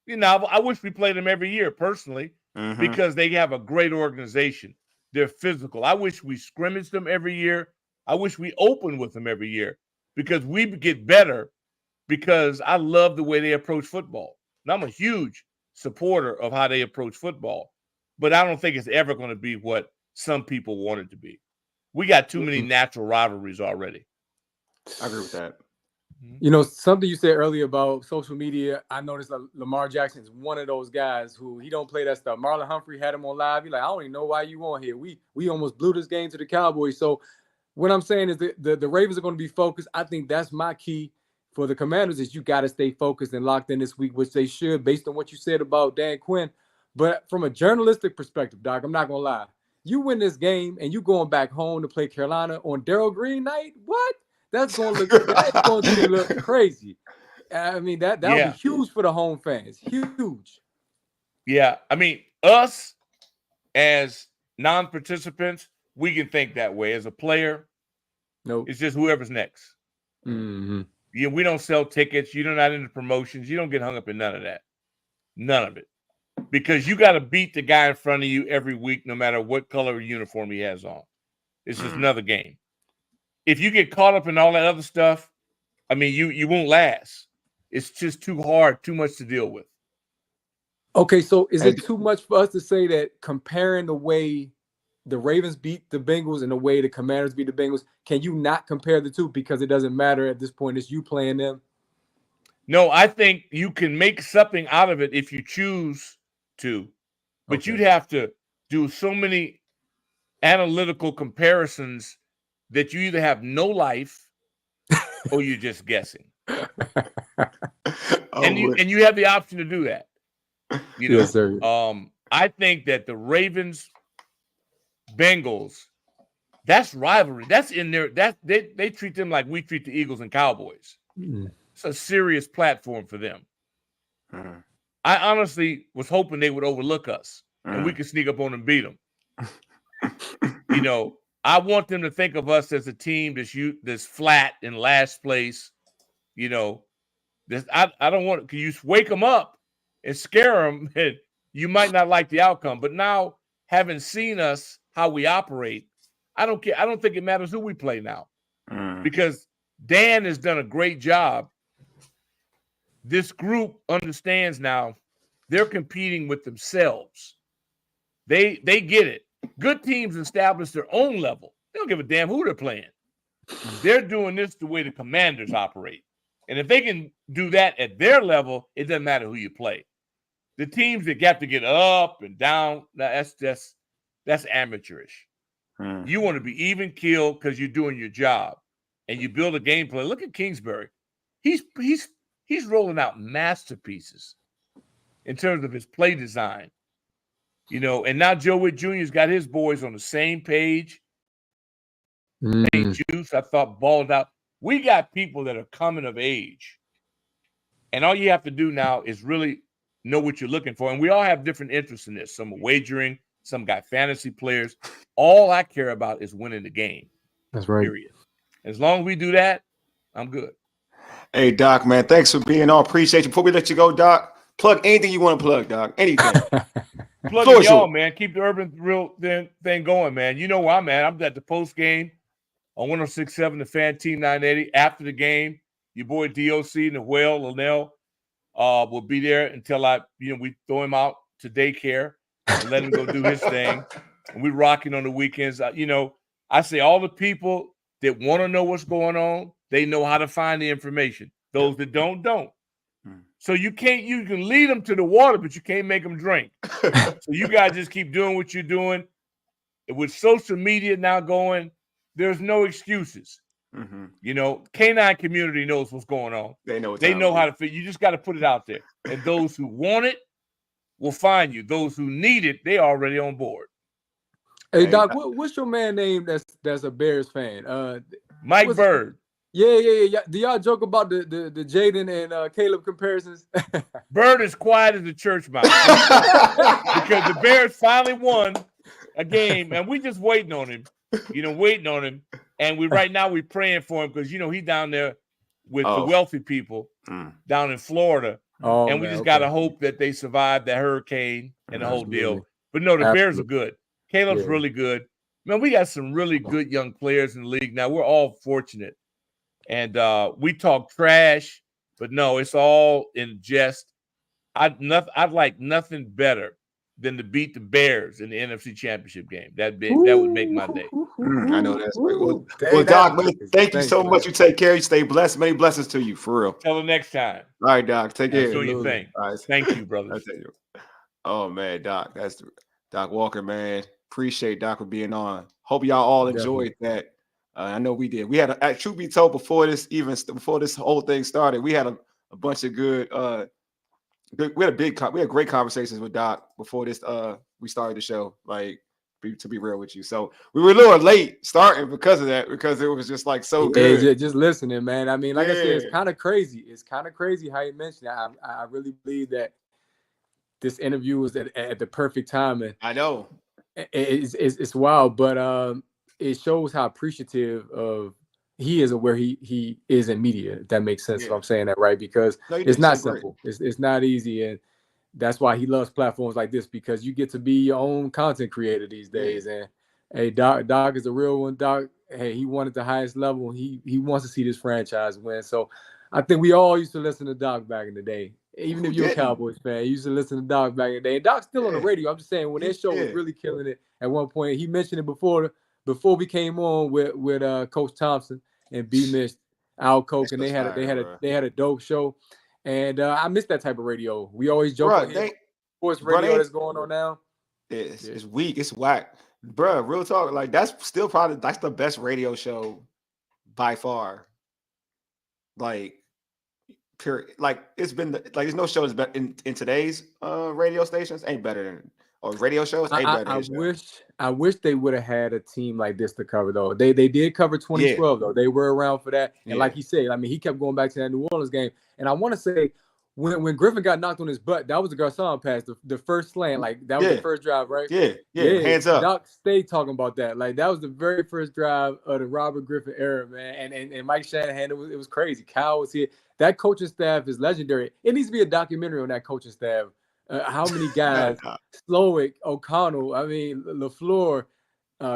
[SPEAKER 3] I wish we played them every year personally because they have a great organization. They're physical. I wish we scrimmaged them every year. I wish we opened with them every year because we get better because I love the way they approach football. And I'm a huge supporter of how they approach football, but I don't think it's ever going to be what some people want it to be. We got too many natural rivalries already.
[SPEAKER 1] I agree with that.
[SPEAKER 2] Something you said earlier about social media, I noticed that Lamar Jackson is one of those guys who he don't play that stuff. Marlon Humphrey had him on live. He's like, I don't even know why you on here. We almost blew this game to the Cowboys. So what I'm saying is the Ravens are going to be focused. I think that's my key for the Commanders is you got to stay focused and locked in this week, which they should based on what you said about Dan Quinn. But from a journalistic perspective, Doc, I'm not going to lie. You win this game and you going back home to play Carolina on Darryl Green night? What? That's going to look crazy. I mean, that would be huge for the home fans. Huge.
[SPEAKER 3] Yeah. I mean, us as non-participants, we can think that way. As a player, it's just whoever's next. Yeah, we don't sell tickets. You're not into promotions. You don't get hung up in none of that. None of it. Because you got to beat the guy in front of you every week, no matter what color uniform he has on. It's just another game. If you get caught up in all that other stuff, I mean, you won't last. It's just too hard, too much to deal with.
[SPEAKER 2] Okay, so is it too much for us to say that comparing the way the Ravens beat the Bengals and the way the Commanders beat the Bengals, can you not compare the two because it doesn't matter at this point? It's you playing them?
[SPEAKER 3] No, I think you can make something out of it if you choose to, but you'd have to do so many analytical comparisons that you either have no life or you're just guessing. And you have the option to do that.
[SPEAKER 2] Yes, sir.
[SPEAKER 3] I think that the Ravens Bengals, that's rivalry. That's in there. That they treat them like we treat the Eagles and Cowboys. It's a serious platform for them. I honestly was hoping they would overlook us and we could sneak up on them and beat them. I want them to think of us as a team that's flat in last place. I don't want to. You wake them up and scare them, and you might not like the outcome. But now, having seen us how we operate, I don't care. I don't think it matters who we play now, because Dan has done a great job. This group understands now they're competing with themselves. They get it. Good teams establish their own level. They don't give a damn who they're playing. They're doing this the way the Commanders operate. And if they can do that at their level, it doesn't matter who you play. The teams that got to get up and down, that's amateurish. You want to be even keeled because you're doing your job and you build a game plan. Look at Kingsbury. He's rolling out masterpieces in terms of his play design. And now Joe Witt Jr.'s got his boys on the same page. Juice, I thought, balled out. We got people that are coming of age. And all you have to do now is really know what you're looking for. And we all have different interests in this. Some are wagering, some got fantasy players. All I care about is winning the game.
[SPEAKER 2] That's right.
[SPEAKER 3] Period. As long as we do that, I'm good.
[SPEAKER 1] Hey, Doc, man, thanks for being on. Appreciate you. Before we let you go, Doc, plug anything you want to plug, Doc. Anything.
[SPEAKER 3] Plug y'all, man. Keep the Urban Real thing going, man. You know where I'm at. I'm at the post game on 106.7, the Fan Team 980. After the game, your boy DOC and the Whale, Linnell, will be there until we throw him out to daycare and let him go do his thing. And we rocking on the weekends. I say all the people that want to know what's going on, they know how to find the information. Those that don't. So you can lead them to the water, but you can't make them drink. So you guys just keep doing what you're doing. With social media now going, there's no excuses. Canine community knows what's going on. They know how to fit. You just got to put it out there. And those who want it will find you. Those who need it, they already on board.
[SPEAKER 2] Hey, Doc, what's your man name that's a Bears fan?
[SPEAKER 3] Mike Bird.
[SPEAKER 2] Yeah. Do y'all joke about the Jayden and Caleb comparisons?
[SPEAKER 3] Bird is quiet as a church mouse because the Bears finally won a game, and we just waiting on him. And right now we're praying for him because he's down there with the wealthy people down in Florida, and we just gotta hope that they survive that hurricane and the whole deal. But no, the Bears are good. Caleb's really good. Man, we got some really good young players in the league now. We're all fortunate. And we talk trash, but no, it's all in jest. I'd like nothing better than to beat the Bears in the NFC Championship game. That would make my day.
[SPEAKER 1] I know that's right. Well, Doc, thank you so much. You take care. You stay blessed. Many blessings to you, for real.
[SPEAKER 3] Till the next time.
[SPEAKER 1] All right, Doc. Take care.
[SPEAKER 3] Do your thing. All right. Thank you, brother.
[SPEAKER 1] Oh man, Doc. That's Doc Walker, man. Appreciate Doc for being on. Hope y'all all enjoyed that. I know we did. We had truth be told, before this whole thing started, we had a bunch of good. We had great conversations with Doc before this. We started the show. To be real with you, so we were a little late starting because of that. Because it was just so good.
[SPEAKER 2] Yeah, just listening, man. I mean, like I said, it's kind of crazy. It's kind of crazy how you mentioned it. I really believe that this interview was at the perfect time, and
[SPEAKER 1] I know
[SPEAKER 2] it's wild, but it shows how appreciative of he is of where he is in media, if that makes sense. If I'm saying that right, because it's not simple. It's not easy, and that's why he loves platforms like this, because you get to be your own content creator these days. And hey, Doc is a real one. Doc, hey, he won at the highest level. He wants to see this franchise win. So I think we all used to listen to Doc back in the day. Even if you're a Cowboys fan, you used to listen to Doc back in the day. And Doc's still on the radio. I'm just saying, when their show was really killing it at one point, he mentioned it before we came on with Coach Thompson and B. Mitch, Al Coke, and they had a dope show. And I miss that type of radio. We always joke about sports radio that's going on now.
[SPEAKER 1] It's weak. It's whack. Bro, real talk. That's still probably the best radio show by far. Period. It's been there's no show that's better in today's radio stations ain't better than, or radio shows ain't better than.
[SPEAKER 2] I wish they would have had a team like this to cover though. They did cover 2012 though. They were around for that. And like he said, I mean, he kept going back to that New Orleans game. And I want to say when Griffin got knocked on his butt, that was the Garcon pass, the first slant. That was the first drive, right?
[SPEAKER 1] Yeah. Hands up.
[SPEAKER 2] Doc stayed talking about that. That was the very first drive of the Robert Griffin era, man. And Mike Shanahan, it was crazy. Kyle was here. That coaching staff is legendary. It needs to be a documentary on that coaching staff. How many guys? Slowick, O'Connell, I mean LaFleur,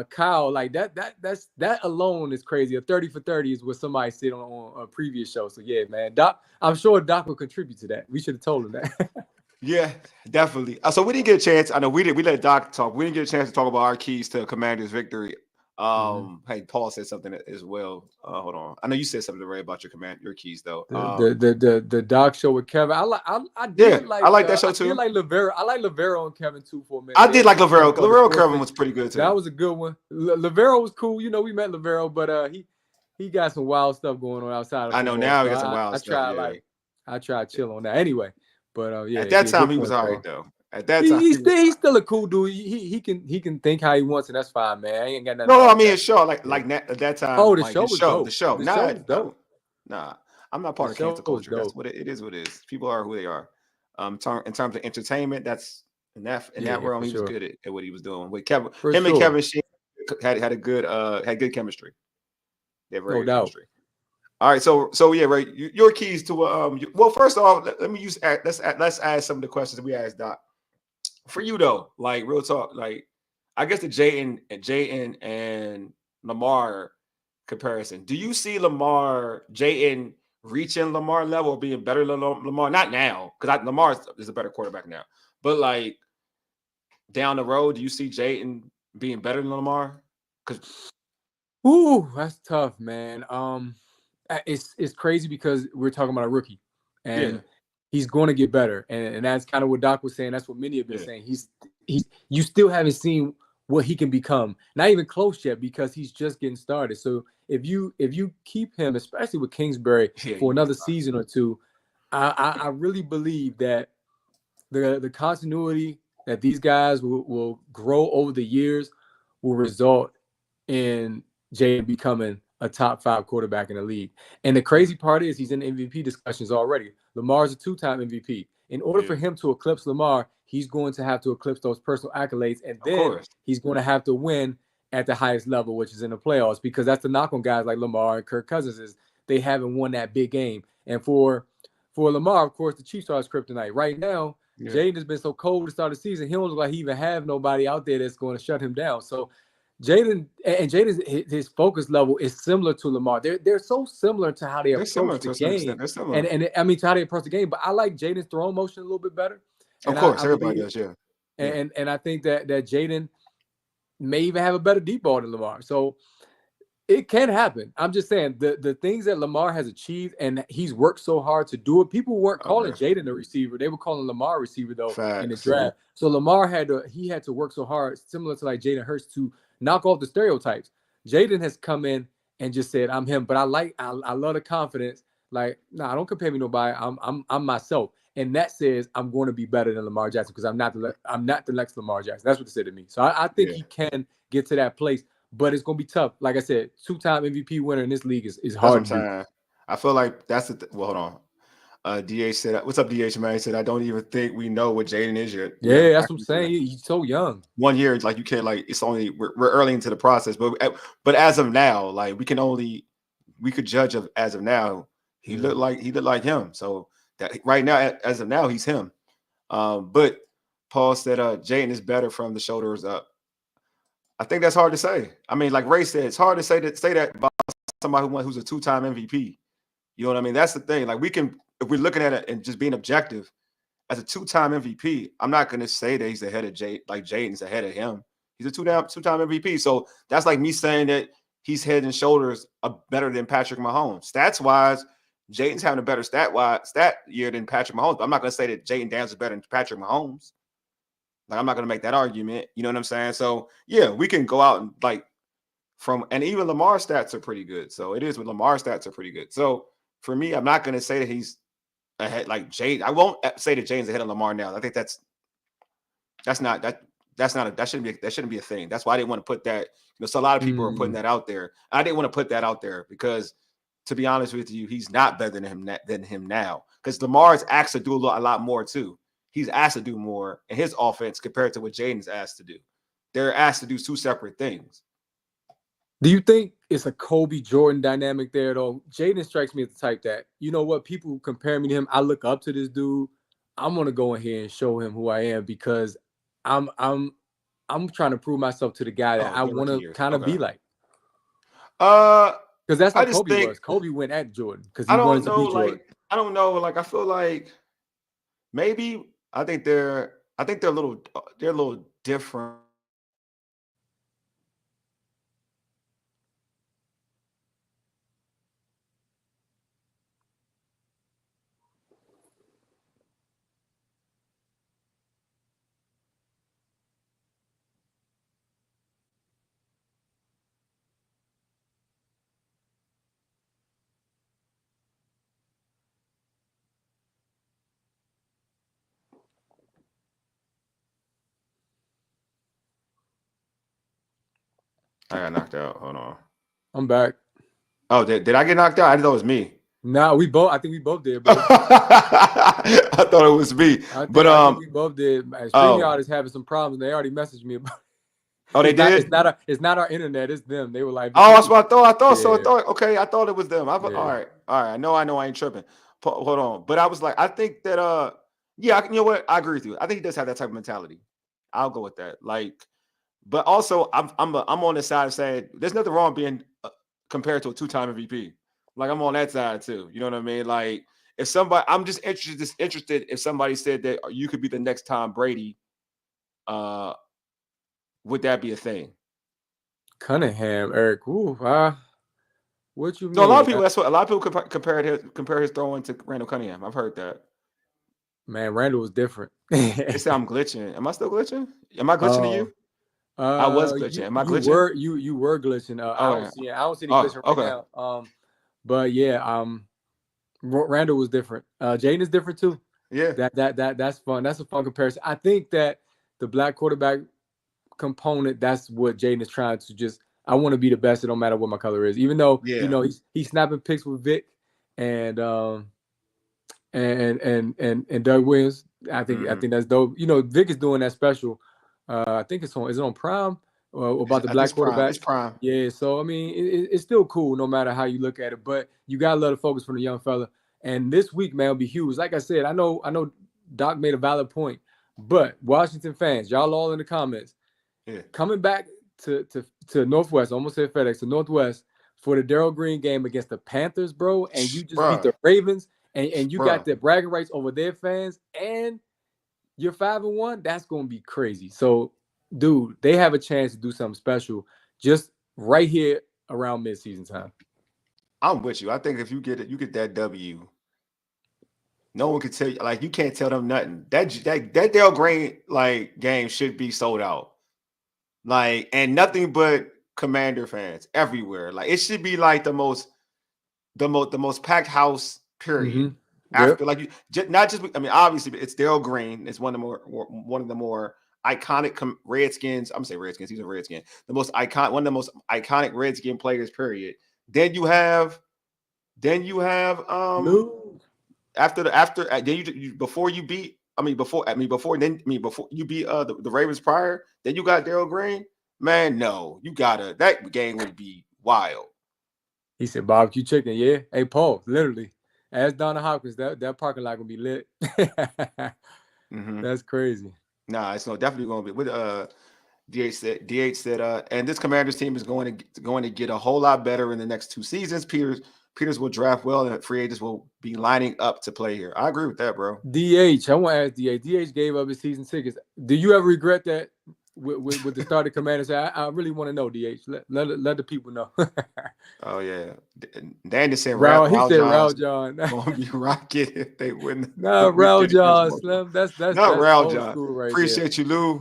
[SPEAKER 2] Kyle, that alone is crazy. A 30 for 30 is what somebody said on a previous show. So yeah, man, Doc, I'm sure Doc will contribute to that. We should have told him that.
[SPEAKER 1] Yeah, definitely. So we didn't get a chance. I know we let Doc talk. We didn't get a chance to talk about our keys to Commanders' victory. Hey, Paul said something as well. Hold on. I know you said something, Ray, about your keys though.
[SPEAKER 2] The dog show with Kevin. I
[SPEAKER 1] Yeah,
[SPEAKER 2] did like
[SPEAKER 1] I like that show
[SPEAKER 2] I
[SPEAKER 1] too.
[SPEAKER 2] did like Lavero. I like Lavero and Kevin too for a minute.
[SPEAKER 1] I did like Lavero.
[SPEAKER 2] For the
[SPEAKER 1] Lavero
[SPEAKER 2] sports
[SPEAKER 1] Kevin
[SPEAKER 2] thing.
[SPEAKER 1] was pretty good too.
[SPEAKER 2] That was a good one. Lavero was cool. You know, we met Lavero, but he got some wild stuff going on outside of
[SPEAKER 1] I know
[SPEAKER 2] football.
[SPEAKER 1] now
[SPEAKER 2] So
[SPEAKER 1] he got some wild stuff. Yeah.
[SPEAKER 2] I try to chill on that anyway. But yeah,
[SPEAKER 1] at that time
[SPEAKER 2] good
[SPEAKER 1] he was
[SPEAKER 2] point,
[SPEAKER 1] all right
[SPEAKER 2] Paul.
[SPEAKER 1] though. At that time
[SPEAKER 2] he's still a cool dude. He can think how he wants, and that's fine, man. I ain't got nothing.
[SPEAKER 1] No, I mean his show, like at that time.
[SPEAKER 2] Oh, the
[SPEAKER 1] like
[SPEAKER 2] show was dope.
[SPEAKER 1] The show.
[SPEAKER 2] The show was dope.
[SPEAKER 1] Nah, I'm not part of cancel culture. That's what it is. What it is. People are who they are. In terms of entertainment, that's in that realm, he was good at what he was doing. With Kevin, and Kevin Sheen had a good good chemistry. They have very good chemistry. All right, so yeah, right. Your keys to well, first off, let me let's ask some of the questions that we asked Doc. For you though, like real talk, like I guess the Jayden and Lamar comparison. Do you see Jayden reaching Lamar level or being better than Lamar? Not now, because Lamar is a better quarterback now. But like down the road, do you see Jayden being better than Lamar?
[SPEAKER 2] That's tough, man. It's crazy because we're talking about a rookie, and he's going to get better, and that's kind of what Doc was saying. That's what many have been saying. You still haven't seen what he can become, not even close yet, because he's just getting started. So if you keep him, especially with Kingsbury, for another season or two, I really believe that the continuity that these guys will grow over the years will result in Jayden becoming a top 5 quarterback in the league. And the crazy part is he's in MVP discussions already. Lamar's a 2-time MVP. In order for him to eclipse Lamar, he's going to have to eclipse those personal accolades, and then he's going to have to win at the highest level, which is in the playoffs, because that's the knock on guys like Lamar and Kirk Cousins is they haven't won that big game. And for Lamar, of course, the Chiefs are his kryptonite. Right now, Jayden has been so cold to start the season, he don't look like he even have nobody out there that's going to shut him down. So Jayden's his focus level is similar to Lamar. They're so similar to how they approach the game.
[SPEAKER 1] They're similar.
[SPEAKER 2] And I mean to how they approach the game. But I like Jayden's throwing motion a little bit better.
[SPEAKER 1] Of course, everybody does, yeah.
[SPEAKER 2] And I think that Jayden may even have a better deep ball than Lamar. So it can happen. I'm just saying the things that Lamar has achieved, and he's worked so hard to do it. People weren't calling Jayden a receiver; they were calling Lamar a receiver though in the draft. So Lamar had to work so hard, similar to like Jalen Hurts, to knock off the stereotypes. Jayden has come in and just said, "I'm him," but I love the confidence. Like, nah, don't compare me to nobody. I'm myself, and that says I'm going to be better than Lamar Jackson because I'm not the next Lamar Jackson. That's what it said to me. So I think he can get to that place. But it's gonna be tough. Like I said, 2-time MVP winner in this league is hard to do.
[SPEAKER 1] I feel like that's well, hold on. DH said, "What's up, DH man?" He said, "I don't even think we know what Jayden is yet."
[SPEAKER 2] Yeah, that's what I'm saying. He's so young.
[SPEAKER 1] 1 year, like you can't it's only we're early into the process. But as of now, like we could judge as of now. He looked like him. So that right now, as of now, he's him. But Paul said, "Jayden is better from the shoulders up." I think that's hard to say. I mean, like Ray said, it's hard to say that about somebody who's a 2-time MVP. You know what I mean? That's the thing. Like if we're looking at it and just being objective, as a 2-time MVP, I'm not going to say that he's ahead of Jayden's ahead of him. He's a two-time MVP. So that's like me saying that he's head and shoulders better than Patrick Mahomes. Stats wise, Jayden's having a better stat year than Patrick Mahomes. But I'm not going to say that Jayden Daniels is better than Patrick Mahomes. Like, I'm not going to make that argument. You know what I'm saying? So, yeah, we can go out and and even Lamar's stats are pretty good. So it is with Lamar's stats are pretty good. So for me, I'm not going to say that he's ahead like Jayden. I won't say that Jayden's ahead of Lamar now. I think that shouldn't be a thing. That's why I didn't want to put that. So a lot of people are putting that out there. I didn't want to put that out there because, to be honest with you, he's not better than him now. Because Lamar's asked to do a lot more too. He's asked to do more in his offense compared to what Jayden's asked to do. They're asked to do 2 separate things.
[SPEAKER 2] Do you think it's a Kobe Jordan dynamic there, though? Jayden strikes me as the type that, you know what, people compare me to him. I look up to this dude. I'm gonna go in here and show him who I am because I'm trying to prove myself to the guy that I want to kind of be like. Because that's how Kobe was. Kobe went at Jordan because he wanted to be Jordan.
[SPEAKER 1] I don't know. Like I feel like maybe I think they're a little different. I got knocked out. Hold on.
[SPEAKER 2] I'm back.
[SPEAKER 1] Oh, did I get knocked out? I thought it was me.
[SPEAKER 2] Nah, I think we both did, bro.
[SPEAKER 1] I thought it was me.
[SPEAKER 2] I think we both did. StreamYard is having some problems. They already messaged me about it.
[SPEAKER 1] Oh, they did?
[SPEAKER 2] It's not our internet. It's them. They were like,
[SPEAKER 1] oh, that's what I thought.
[SPEAKER 2] Yeah.
[SPEAKER 1] Okay, I thought it was them.
[SPEAKER 2] Yeah.
[SPEAKER 1] All right. I know I ain't tripping. Hold on. But I was like, I think that yeah, you know what? I agree with you. I think he does have that type of mentality. I'll go with that. Like, but also I'm on the side of saying there's nothing wrong being compared to a 2-time MVP. Like, I'm on that side too. You know what I mean? Like, if somebody, I'm just interested if somebody said that you could be the next Tom Brady, would that be a thing?
[SPEAKER 2] Cunningham, Eric. Ooh, what you mean?
[SPEAKER 1] So a lot of people compare his throwing to Randall Cunningham. I've heard that.
[SPEAKER 2] Man, Randall was different.
[SPEAKER 1] They say I'm glitching. Am I still glitching? Am I glitching to you? I was glitching. Am I glitching?
[SPEAKER 2] You were glitching. I don't see any glitching right now. But yeah, Randall was different. Jayden is different too.
[SPEAKER 1] Yeah.
[SPEAKER 2] That's fun. That's a fun comparison. I think that the black quarterback component, that's what Jayden is trying to just. I want to be the best. It don't matter what my color is. Even though he's snapping picks with Vic and Doug Williams. I think that's dope. Vic is doing that special. I think is it on Prime about the black quarterback?
[SPEAKER 1] It's Prime.
[SPEAKER 2] Yeah. So I mean, it's still cool no matter how you look at it. But you gotta let it focus from the young fella. And this week, man, will be huge. Like I said, I know Doc made a valid point. But Washington fans, y'all all in the comments, coming back to Northwest, almost said FedEx, to Northwest for the Darrell Green game against the Panthers, bro, and you just beat the Ravens, and you got the bragging rights over their fans, and you're 5-1. That's gonna be crazy. So, dude, they have a chance to do something special just right here around midseason time.
[SPEAKER 1] I'm with you. I think if you get that W, no one can tell you, like, you can't tell them nothing. That Darrell Green game should be sold out. Like, and nothing but Commander fans everywhere. Like, it should be like the most packed house, period.
[SPEAKER 2] Mm-hmm.
[SPEAKER 1] After obviously it's Darrell Green. It's one of the more iconic Redskins. I'm gonna say Redskins. He's a Redskin. One of the most iconic Redskin players, period. Then you have
[SPEAKER 2] Lou.
[SPEAKER 1] before you beat the Ravens prior, then you got Darrell Green. Man, no, that game would be wild.
[SPEAKER 2] He said barbecue chicken, yeah. Hey, Paul, literally. Ask Donna Hopkins, that parking lot gonna be lit. That's crazy.
[SPEAKER 1] Nah, it's definitely gonna be. With DH said, and this Commanders team is going to get a whole lot better in the next 2 seasons. Peters will draft well, and free agents will be lining up to play here. I agree with that, bro.
[SPEAKER 2] DH, I want to ask DH. DH gave up his season tickets. Do you ever regret that with the starting Commanders? I really want to know, DH. Let the people know.
[SPEAKER 1] Oh yeah, Dan just said
[SPEAKER 2] Raul John
[SPEAKER 1] gonna be rocking if they win.
[SPEAKER 2] No, Raul John, Slim. That's
[SPEAKER 1] not Raul John.
[SPEAKER 2] Right
[SPEAKER 1] Appreciate you, Lou.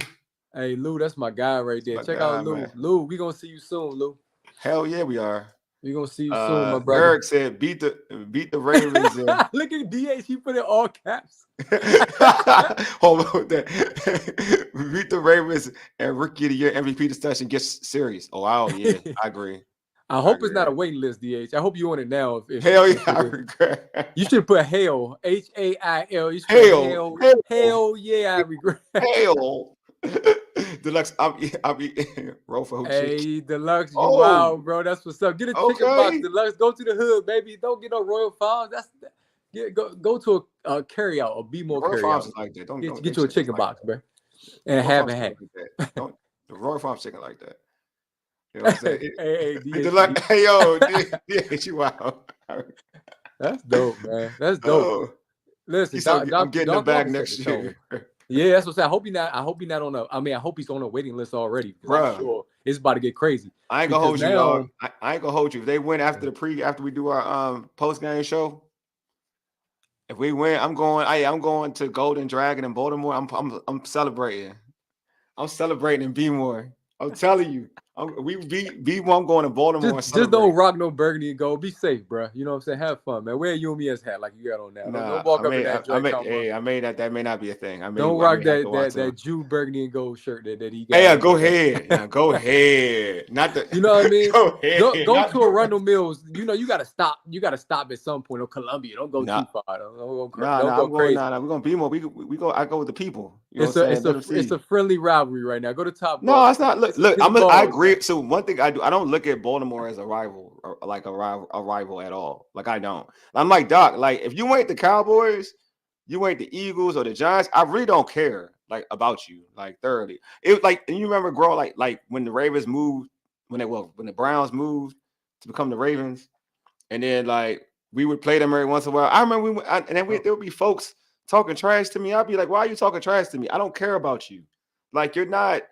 [SPEAKER 2] Hey, Lou, that's my guy right there. Check out Lou. Man. Lou, we gonna see you soon, Lou.
[SPEAKER 1] Hell yeah, we are.
[SPEAKER 2] We're gonna see you soon, my brother.
[SPEAKER 1] Eric said beat the Ravens.
[SPEAKER 2] Look at DH, he put it all caps.
[SPEAKER 1] Hold on with that. Beat the Ravens and Rookie of the Year MVP discussion gets serious. Oh wow, yeah, I agree.
[SPEAKER 2] I hope it's not a waiting list, DH. I hope you on it now.
[SPEAKER 1] Hell yeah, I regret.
[SPEAKER 2] You should put hail, HAIL. Hell yeah, I regret.
[SPEAKER 1] Hail. Deluxe, I'll be roll for
[SPEAKER 2] Hey, Deluxe, you wild, bro. That's what's up. Get a chicken box, Deluxe. Go to the hood, baby. Don't get no Royal Farms. Go to a carry out or be more carry out.
[SPEAKER 1] Is like that. Don't
[SPEAKER 2] get you a chicken box, bro. And have it.
[SPEAKER 1] Don't the Royal Farms chicken like that. You know what I'm saying?
[SPEAKER 2] Hey,
[SPEAKER 1] yo, you wow.
[SPEAKER 2] That's dope, man. That's dope. Listen,
[SPEAKER 1] I'm getting them back next year.
[SPEAKER 2] Yeah, that's what I'm saying. I hope he's not on I hope he's on a waiting list already. I'm sure it's about to get crazy.
[SPEAKER 1] I ain't gonna hold you, dog. I ain't gonna hold you. If they win after we do our post game show, if we win, I'm going to Golden Dragon in Baltimore. I'm celebrating. I'm celebrating in B-more. I'm telling you. We won't go into Baltimore.
[SPEAKER 2] Just don't rock no burgundy and gold. Be safe, bro. You know what I'm saying? Have fun, man. Wear a UMES hat like you got on now. Don't walk up in that joint.
[SPEAKER 1] I made that may not be a thing.
[SPEAKER 2] Don't rock that Jew burgundy and gold shirt that he got.
[SPEAKER 1] Hey, go ahead. Now go ahead. Not the.
[SPEAKER 2] You know what I mean?
[SPEAKER 1] Go ahead.
[SPEAKER 2] Go to Arundel Mills. You know you gotta stop. You gotta stop at some point. Or Columbia. Don't go too far. Don't go crazy.
[SPEAKER 1] We're gonna be more. We go. I go with the people. You know
[SPEAKER 2] it's a friendly rivalry right now. Go to Top.
[SPEAKER 1] No, it's not. Look. I agree. So one thing I do, I don't look at Baltimore as a rival, or like a rival at all. Like I don't. I'm like Doc. Like if you ain't the Cowboys, you ain't the Eagles or the Giants. I really don't care like about you. Like thoroughly. It was like, and you remember growing like when the Ravens moved, when the Browns moved to become the Ravens, and then like we would play them every once in a while. I remember there would be folks talking trash to me. I'd be like, why are you talking trash to me? I don't care about you. Like you're not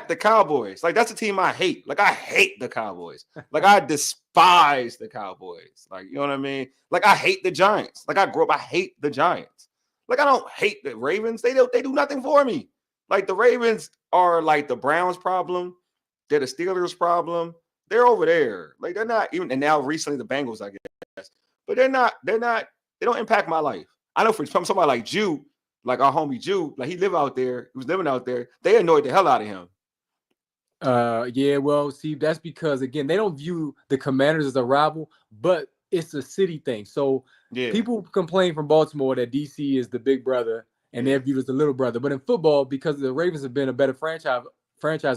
[SPEAKER 1] the Cowboys. Like that's a team I hate. Like I hate the Cowboys. Like I despise the Cowboys. Like you know what I mean? Like I hate the Giants. Like I grew up, I hate the Giants. Like I don't hate the Ravens. They do nothing for me. Like the Ravens are like the Browns' problem. They're the Steelers' problem. They're over there. Like they're not even. And now recently the Bengals, I guess. But they're not. They don't impact my life. I know for somebody like Jew, like our homie Jew, like he was living out there. They annoyed the hell out of him.
[SPEAKER 2] Yeah, well, see, that's because again, they don't view the Commanders as a rival, but it's a city thing. So people complain from Baltimore that DC is the big brother and they're viewed as the little brother. But in football, because the Ravens have been a better franchise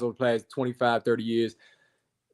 [SPEAKER 2] over the past 25, 30 years,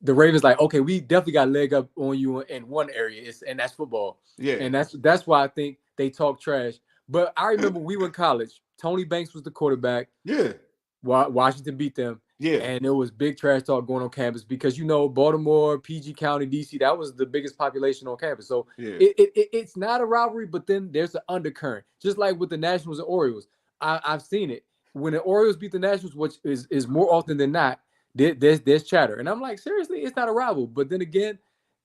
[SPEAKER 2] the Ravens like, okay, we definitely got a leg up on you in one area, and that's football.
[SPEAKER 1] Yeah.
[SPEAKER 2] And that's why I think they talk trash. But I remember we were in college. Tony Banks was the quarterback.
[SPEAKER 1] Yeah.
[SPEAKER 2] Washington beat them.
[SPEAKER 1] Yeah.
[SPEAKER 2] And there was big trash talk going on campus because, you know, Baltimore, PG County, DC, that was the biggest population on campus. So it's not a rivalry, but then there's an undercurrent. Just like with the Nationals and Orioles. I've seen it. When the Orioles beat the Nationals, which is more often than not, there's chatter. And I'm like, seriously, it's not a rival. But then again,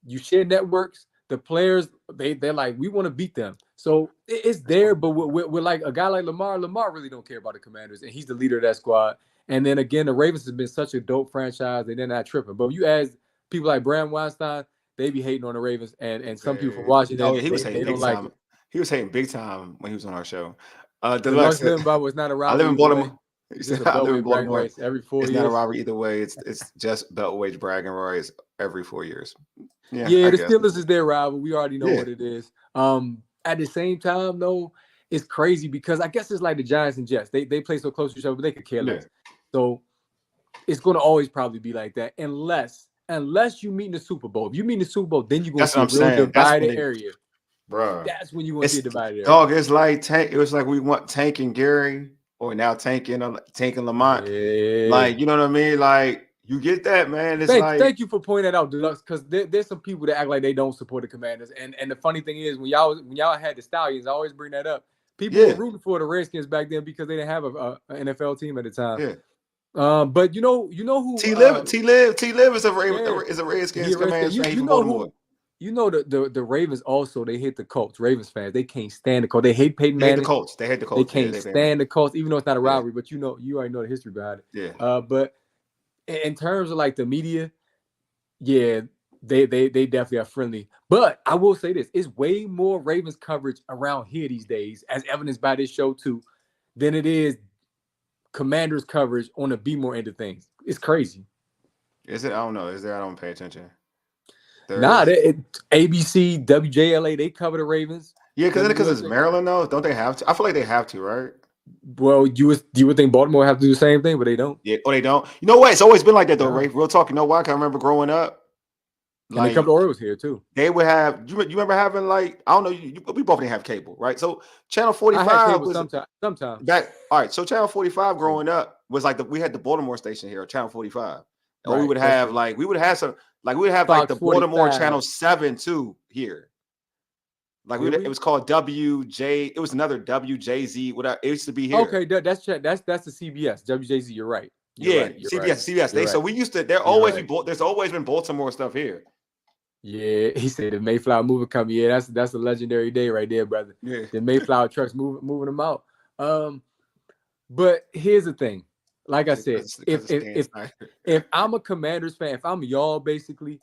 [SPEAKER 2] you share networks. The players, they're like, we want to beat them. So it's there, but we're like a guy like Lamar. Lamar really don't care about the Commanders, and he's the leader of that squad. And then again, the Ravens have been such a dope franchise, they're not tripping. But you ask people like Bram Weinstein, they be hating on the Ravens, and some people from Washington,
[SPEAKER 1] he was hating big time. He was hating big time when he was on our show.
[SPEAKER 2] Deluxe living by was not a rivalry.
[SPEAKER 1] I live in Baltimore.
[SPEAKER 2] I live in Baltimore. Every 4 years.
[SPEAKER 1] It's not a rivalry either way. It's just Beltway's bragging rights every 4 years.
[SPEAKER 2] Yeah, the Steelers is their rival. We already know what it is. At the same time, though, it's crazy because I guess it's like the Giants and Jets. They play so close to each other, but they could care less. Yeah. So it's going to always probably be like that unless you meet in the Super Bowl. If you meet in the Super Bowl, then you're going to see a real divided area.
[SPEAKER 1] Bro.
[SPEAKER 2] That's when you're going to see a divided area.
[SPEAKER 1] Dog, it's like it was like we want Tank and Gary or now Tank and Lamont.
[SPEAKER 2] Yeah.
[SPEAKER 1] Like, you know what I mean? Like, you get that, man. It's
[SPEAKER 2] thank you for pointing that out, Deluxe, because there's some people that act like they don't support the Commanders. And the funny thing is, when y'all had the Stallions, I always bring that up. People were rooting for the Redskins back then because they didn't have an NFL team at the time.
[SPEAKER 1] Yeah.
[SPEAKER 2] But you know who
[SPEAKER 1] T Liv is a Redskins Commanders fan from Baltimore.
[SPEAKER 2] You know the Ravens also, they hate the Colts. Ravens fans, they can't stand the Colts. They hate Peyton Manning.
[SPEAKER 1] They hate the Colts.
[SPEAKER 2] They can't stand the Colts, even though it's not a rivalry. But you already know the history behind
[SPEAKER 1] it.
[SPEAKER 2] Yeah. But in terms of like the media, yeah, they definitely are friendly. But I will say this: it's way more Ravens coverage around here these days, as evidenced by this show too, than it is Commanders coverage on the B-more end of things. It's crazy.
[SPEAKER 1] Is it? I don't know. Is there? I don't pay attention.
[SPEAKER 2] ABC, WJLA, they cover the Ravens.
[SPEAKER 1] Yeah, because it's Maryland though. Don't they have to? I feel like they have to, right?
[SPEAKER 2] Well, you would think Baltimore have to do the same thing, but they don't.
[SPEAKER 1] Yeah, or they don't. You know what? It's always been like that though, Ray. Real talk. You know why? I remember growing up.
[SPEAKER 2] And they cover the Orioles here too.
[SPEAKER 1] They would have. You remember having like I don't know. We both didn't have cable, right? So Channel 45
[SPEAKER 2] I had cable sometimes.
[SPEAKER 1] Back. All right. So Channel 45 growing up was like we had the Baltimore station here, Channel 45. And right, we would have like the Baltimore Channel 7 too here. Like it was called WJ. It was another WJZ. Whatever it used to be here.
[SPEAKER 2] Okay, that's the CBS WJZ. You're right.
[SPEAKER 1] CBS. So we used to. There's always been Baltimore stuff here.
[SPEAKER 2] Yeah, he said the Mayflower movie coming. Yeah, that's a legendary day right there, brother.
[SPEAKER 1] Yeah,
[SPEAKER 2] the Mayflower trucks moving them out. But here's the thing. like I said,
[SPEAKER 1] if
[SPEAKER 2] if I'm a Commanders fan, if I'm y'all, basically,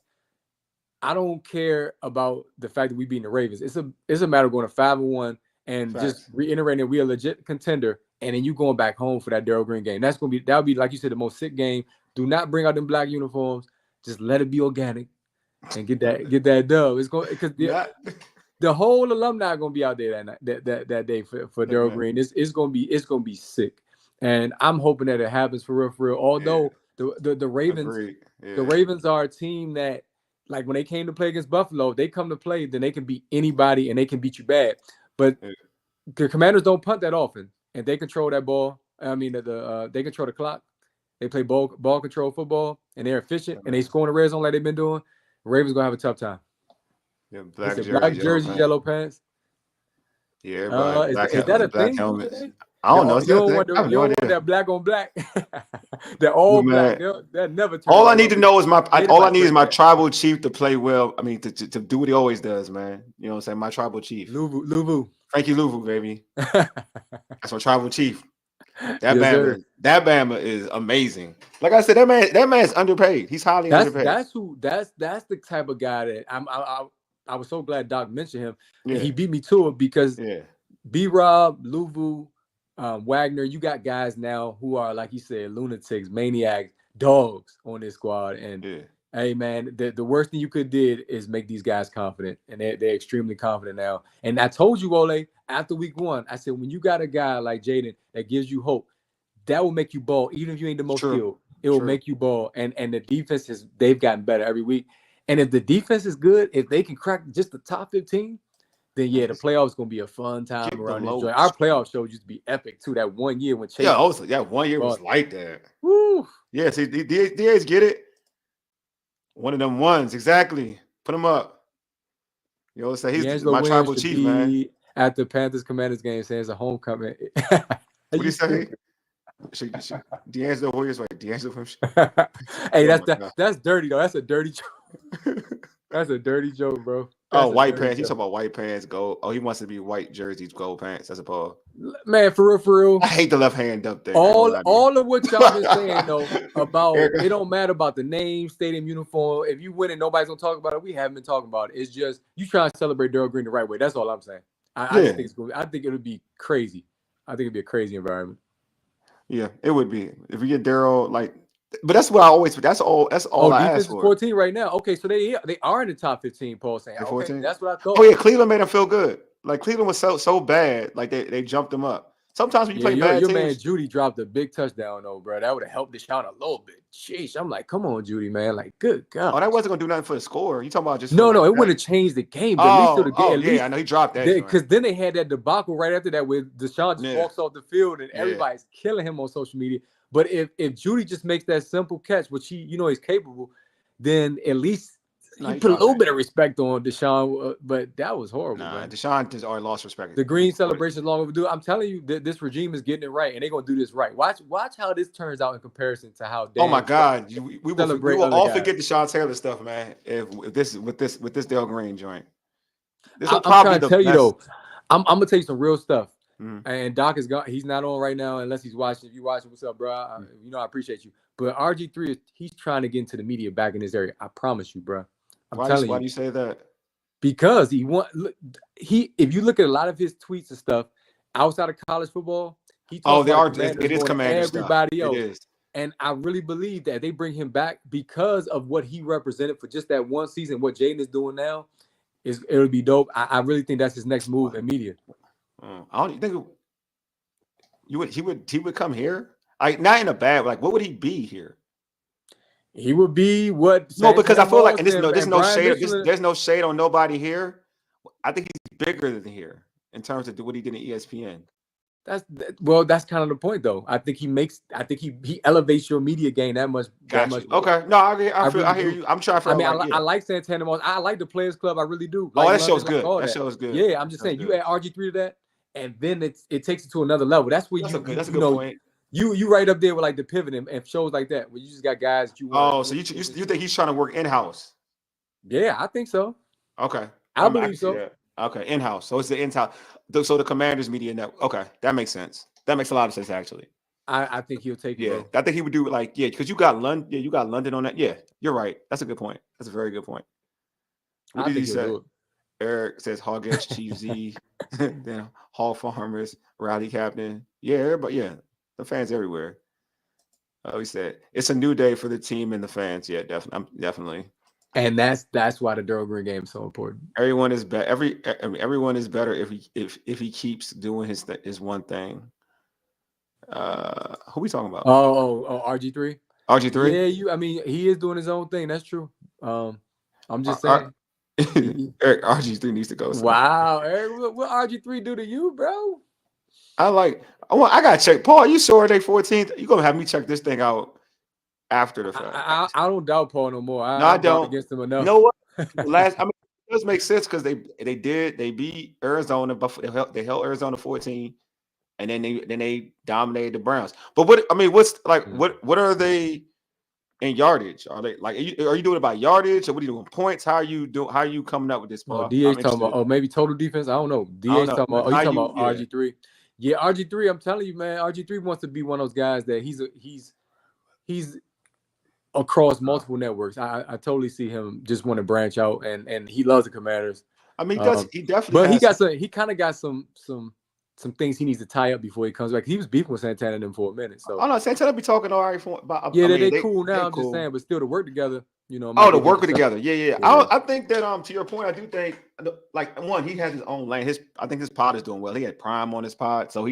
[SPEAKER 2] I don't care about the fact that we beating the Ravens. It's a matter of going to 5-1 and just reiterating we a legit contender, and then you going back home for that Darryl Green game. That'll be like you said, the most sick game. Do not bring out them black uniforms. Just let it be organic and get that dub. It's going because the whole alumni are gonna be out there that day for Darryl Green. It's gonna be sick, and I'm hoping that it happens for real. Although the Ravens, the Ravens are a team that, like, when they came to play against Buffalo, they come to play, then they can beat anybody and they can beat you bad. But the Commanders don't punt that often, and they control that ball. I mean, they control the clock. They play ball control football, and they're efficient, and they score in the red zone like they've been doing. The Ravens gonna have a tough time.
[SPEAKER 1] Yeah,
[SPEAKER 2] black jersey, yellow pants.
[SPEAKER 1] Yeah,
[SPEAKER 2] is that a thing?
[SPEAKER 1] Helmets. I don't know.
[SPEAKER 2] You don't want that black on black. That all black. That never.
[SPEAKER 1] All I need to know is all I need is my tribal chief to play well. I mean, to do what he always does, man. You know what I'm saying? My tribal chief,
[SPEAKER 2] Luvu.
[SPEAKER 1] Frankie Luvu, baby. That's my tribal chief. That Bama is amazing. Like I said, that man's underpaid. He's highly underpaid.
[SPEAKER 2] That's the type of guy that I was so glad Doc mentioned him. And he beat me to it because B-Rob, Luvu, Wagner, you got guys now who are, like you said, lunatics, maniacs, dogs on this squad. And hey, man, the worst thing you could did is make these guys confident, and they're extremely confident now. And I told you, Wole, after week 1, I said, when you got a guy like Jayden that gives you hope, that will make you ball. Even if you ain't the most skilled, it will make you ball. And the defense they've gotten better every week. And if the defense is good, if they can crack just the top 15, then the playoffs is gonna be a fun time around this joint. Our playoff show used to be epic too. That one year when Chase,
[SPEAKER 1] 1 year was like that.
[SPEAKER 2] Woo.
[SPEAKER 1] Yeah, see, DAs get it. One of them ones, exactly. Put them up. You know, say he's my tribal chief, man.
[SPEAKER 2] At the Panthers Commanders game, saying it's a homecoming.
[SPEAKER 1] What do you say? D'Angelo Williams, right? D'Angelo.
[SPEAKER 2] Hey, that's dirty though. That's a dirty joke. That's a dirty joke, bro.
[SPEAKER 1] That's white pants. He's talking about white pants, gold. Oh, he wants to be white jerseys, gold pants. That's a ball.
[SPEAKER 2] Man, for real.
[SPEAKER 1] I hate the left hand up there.
[SPEAKER 2] All of what y'all been saying though about it don't matter about the name, stadium uniform. If you win and nobody's gonna talk about it, we haven't been talking about it. It's just you trying to celebrate Darryl Green the right way. That's all I'm saying. I think it'll be crazy. I think it'd be a crazy environment.
[SPEAKER 1] Yeah, it would be if we get Darryl but that's what I always. That's all I ask for.
[SPEAKER 2] Defense is 14 right now. Okay, so they are in the top 15. Paul saying, okay, 14. That's what I thought.
[SPEAKER 1] Oh yeah, Cleveland made them feel good. Like Cleveland was so bad, like they jumped them up. Sometimes when you play bad
[SPEAKER 2] your
[SPEAKER 1] teams,
[SPEAKER 2] man Judy dropped a big touchdown though, bro. That would have helped Deshaun a little bit. Sheesh, I'm like, come on, Judy, man. Like, good God.
[SPEAKER 1] Oh, that wasn't gonna do nothing for the score. You talking about just
[SPEAKER 2] no, it wouldn't have changed the game. But at least
[SPEAKER 1] I know he dropped that
[SPEAKER 2] because then they had that debacle right after that where Deshaun just walks off the field and everybody's killing him on social media. But if Judy just makes that simple catch, which he's capable, then at least you put a little bit of respect on Deshaun. But that was horrible, man.
[SPEAKER 1] Deshaun just already lost respect.
[SPEAKER 2] The green celebration is long overdue. I'm telling you, this regime is getting it right, and they're gonna do this right. Watch how this turns out in comparison to how.
[SPEAKER 1] Oh my God, we will all forget Deshaun Taylor stuff, man. With this Darryl Green joint.
[SPEAKER 2] I'm trying to tell you though. I'm gonna tell you some real stuff. Mm-hmm. And Doc is gone. He's not on right now unless he's watching. If you're watching, what's up, bro? I appreciate you. But RG3 he's trying to get into the media back in this area. I promise you, bro.
[SPEAKER 1] Why do you say that?
[SPEAKER 2] Because if you look at a lot of his tweets and stuff outside of college football, he talks
[SPEAKER 1] it is Commanders
[SPEAKER 2] everybody
[SPEAKER 1] stuff.
[SPEAKER 2] else.
[SPEAKER 1] It is.
[SPEAKER 2] And I really believe that they bring him back because of what he represented for just that one season. What Jayden is doing now it'll be dope. I really think that's his next move in media.
[SPEAKER 1] I don't think he would come here. Not in a bad, what would he be here?
[SPEAKER 2] He would be what?
[SPEAKER 1] Because I feel like, and there's no shade. There's no shade on nobody here. I think he's bigger than here in terms of what he did in ESPN.
[SPEAKER 2] That's kind of the point, though. I think he elevates your media game that much.
[SPEAKER 1] Okay, no, I hear you. I'm trying to.
[SPEAKER 2] I like Santana Moss. I like the Players Club. I really do.
[SPEAKER 1] That show's good. That show's good.
[SPEAKER 2] Yeah, I'm just saying. You add RG3 to that, and then it takes it to another level. That's where
[SPEAKER 1] that's a good point.
[SPEAKER 2] You right up there with the pivot and shows like that where you just got guys.
[SPEAKER 1] So you think he's trying to work in house?
[SPEAKER 2] Yeah, I think so.
[SPEAKER 1] Okay,
[SPEAKER 2] I believe so.
[SPEAKER 1] Yeah. Okay, in-house. So it's the in-house. So the Commanders media network. Okay, that makes sense. That makes a lot of sense, actually.
[SPEAKER 2] I think he'll take it,
[SPEAKER 1] Yeah,
[SPEAKER 2] bro.
[SPEAKER 1] I think he would do like because you got London. Yeah, you got London on that. Yeah, you're right. That's a good point. That's a very good point. What
[SPEAKER 2] I
[SPEAKER 1] did he
[SPEAKER 2] think he'll
[SPEAKER 1] say?
[SPEAKER 2] do it.
[SPEAKER 1] Eric says Hog Edge Chief Z, then Hall Farmers, Rowdy Captain. Yeah, everybody. Yeah, the fans everywhere. Oh, he said it's a new day for the team and the fans. Yeah, definitely.
[SPEAKER 2] And that's why the Daryl Green game is so important.
[SPEAKER 1] Everyone is better. Everyone is better if he keeps doing his one thing. Who we talking about?
[SPEAKER 2] Oh, RG3.
[SPEAKER 1] RG3.
[SPEAKER 2] Yeah, I mean, he is doing his own thing. That's true. I'm just saying.
[SPEAKER 1] Eric, RG3 needs to go. So.
[SPEAKER 2] Wow, Eric, what RG3 do to you, bro?
[SPEAKER 1] I gotta check. Paul, you sure they 14th? You gonna have me check this thing out after the fact?
[SPEAKER 2] I don't doubt Paul no more.
[SPEAKER 1] I don't.
[SPEAKER 2] Against him enough.
[SPEAKER 1] You know what? It does make sense because they beat Arizona, but they held Arizona 14, and then they dominated the Browns. But what's like what are they in yardage? Are they like are you doing it by yardage or what are you doing points? How are you coming up with this, Paul?
[SPEAKER 2] DH talking about maybe total defense. I don't know. DH talking about you talking about RG3. Yeah, RG3. I'm telling you, man, RG3 wants to be one of those guys that he's across multiple networks. I totally see him just want to branch out, and he loves the Commanders.
[SPEAKER 1] I mean, he definitely.
[SPEAKER 2] But he kind of got some things he needs to tie up before he comes back. He was beefing with Santana and them for a minute. So
[SPEAKER 1] oh no, Santana be talking all right about.
[SPEAKER 2] Yeah, they cool now. I'm just saying, but still to work together. You know.
[SPEAKER 1] To work together. Yeah. I think that to your point, I do think like one, he has his own lane. I think his pod is doing well. He had Prime on his pod, so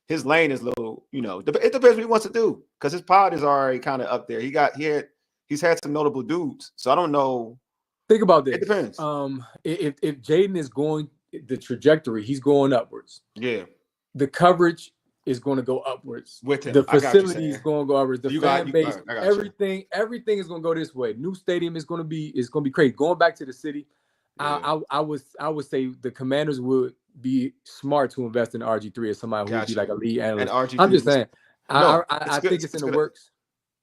[SPEAKER 1] his lane is a little. It depends what he wants to do because his pod is already kind of up there. He's had some notable dudes, so I don't know.
[SPEAKER 2] Think about this.
[SPEAKER 1] It depends.
[SPEAKER 2] If Jayden is going the trajectory, he's going upwards.
[SPEAKER 1] Yeah.
[SPEAKER 2] The coverage is going to go upwards.
[SPEAKER 1] With him.
[SPEAKER 2] The facility is going to go upwards. The fan base, everything is going to go this way. New stadium is going to be crazy. Going back to the city, yeah. I would say the Commanders would be smart to invest in RG3 as somebody who would be like a lead analyst. I'm just saying. I think it's in the works.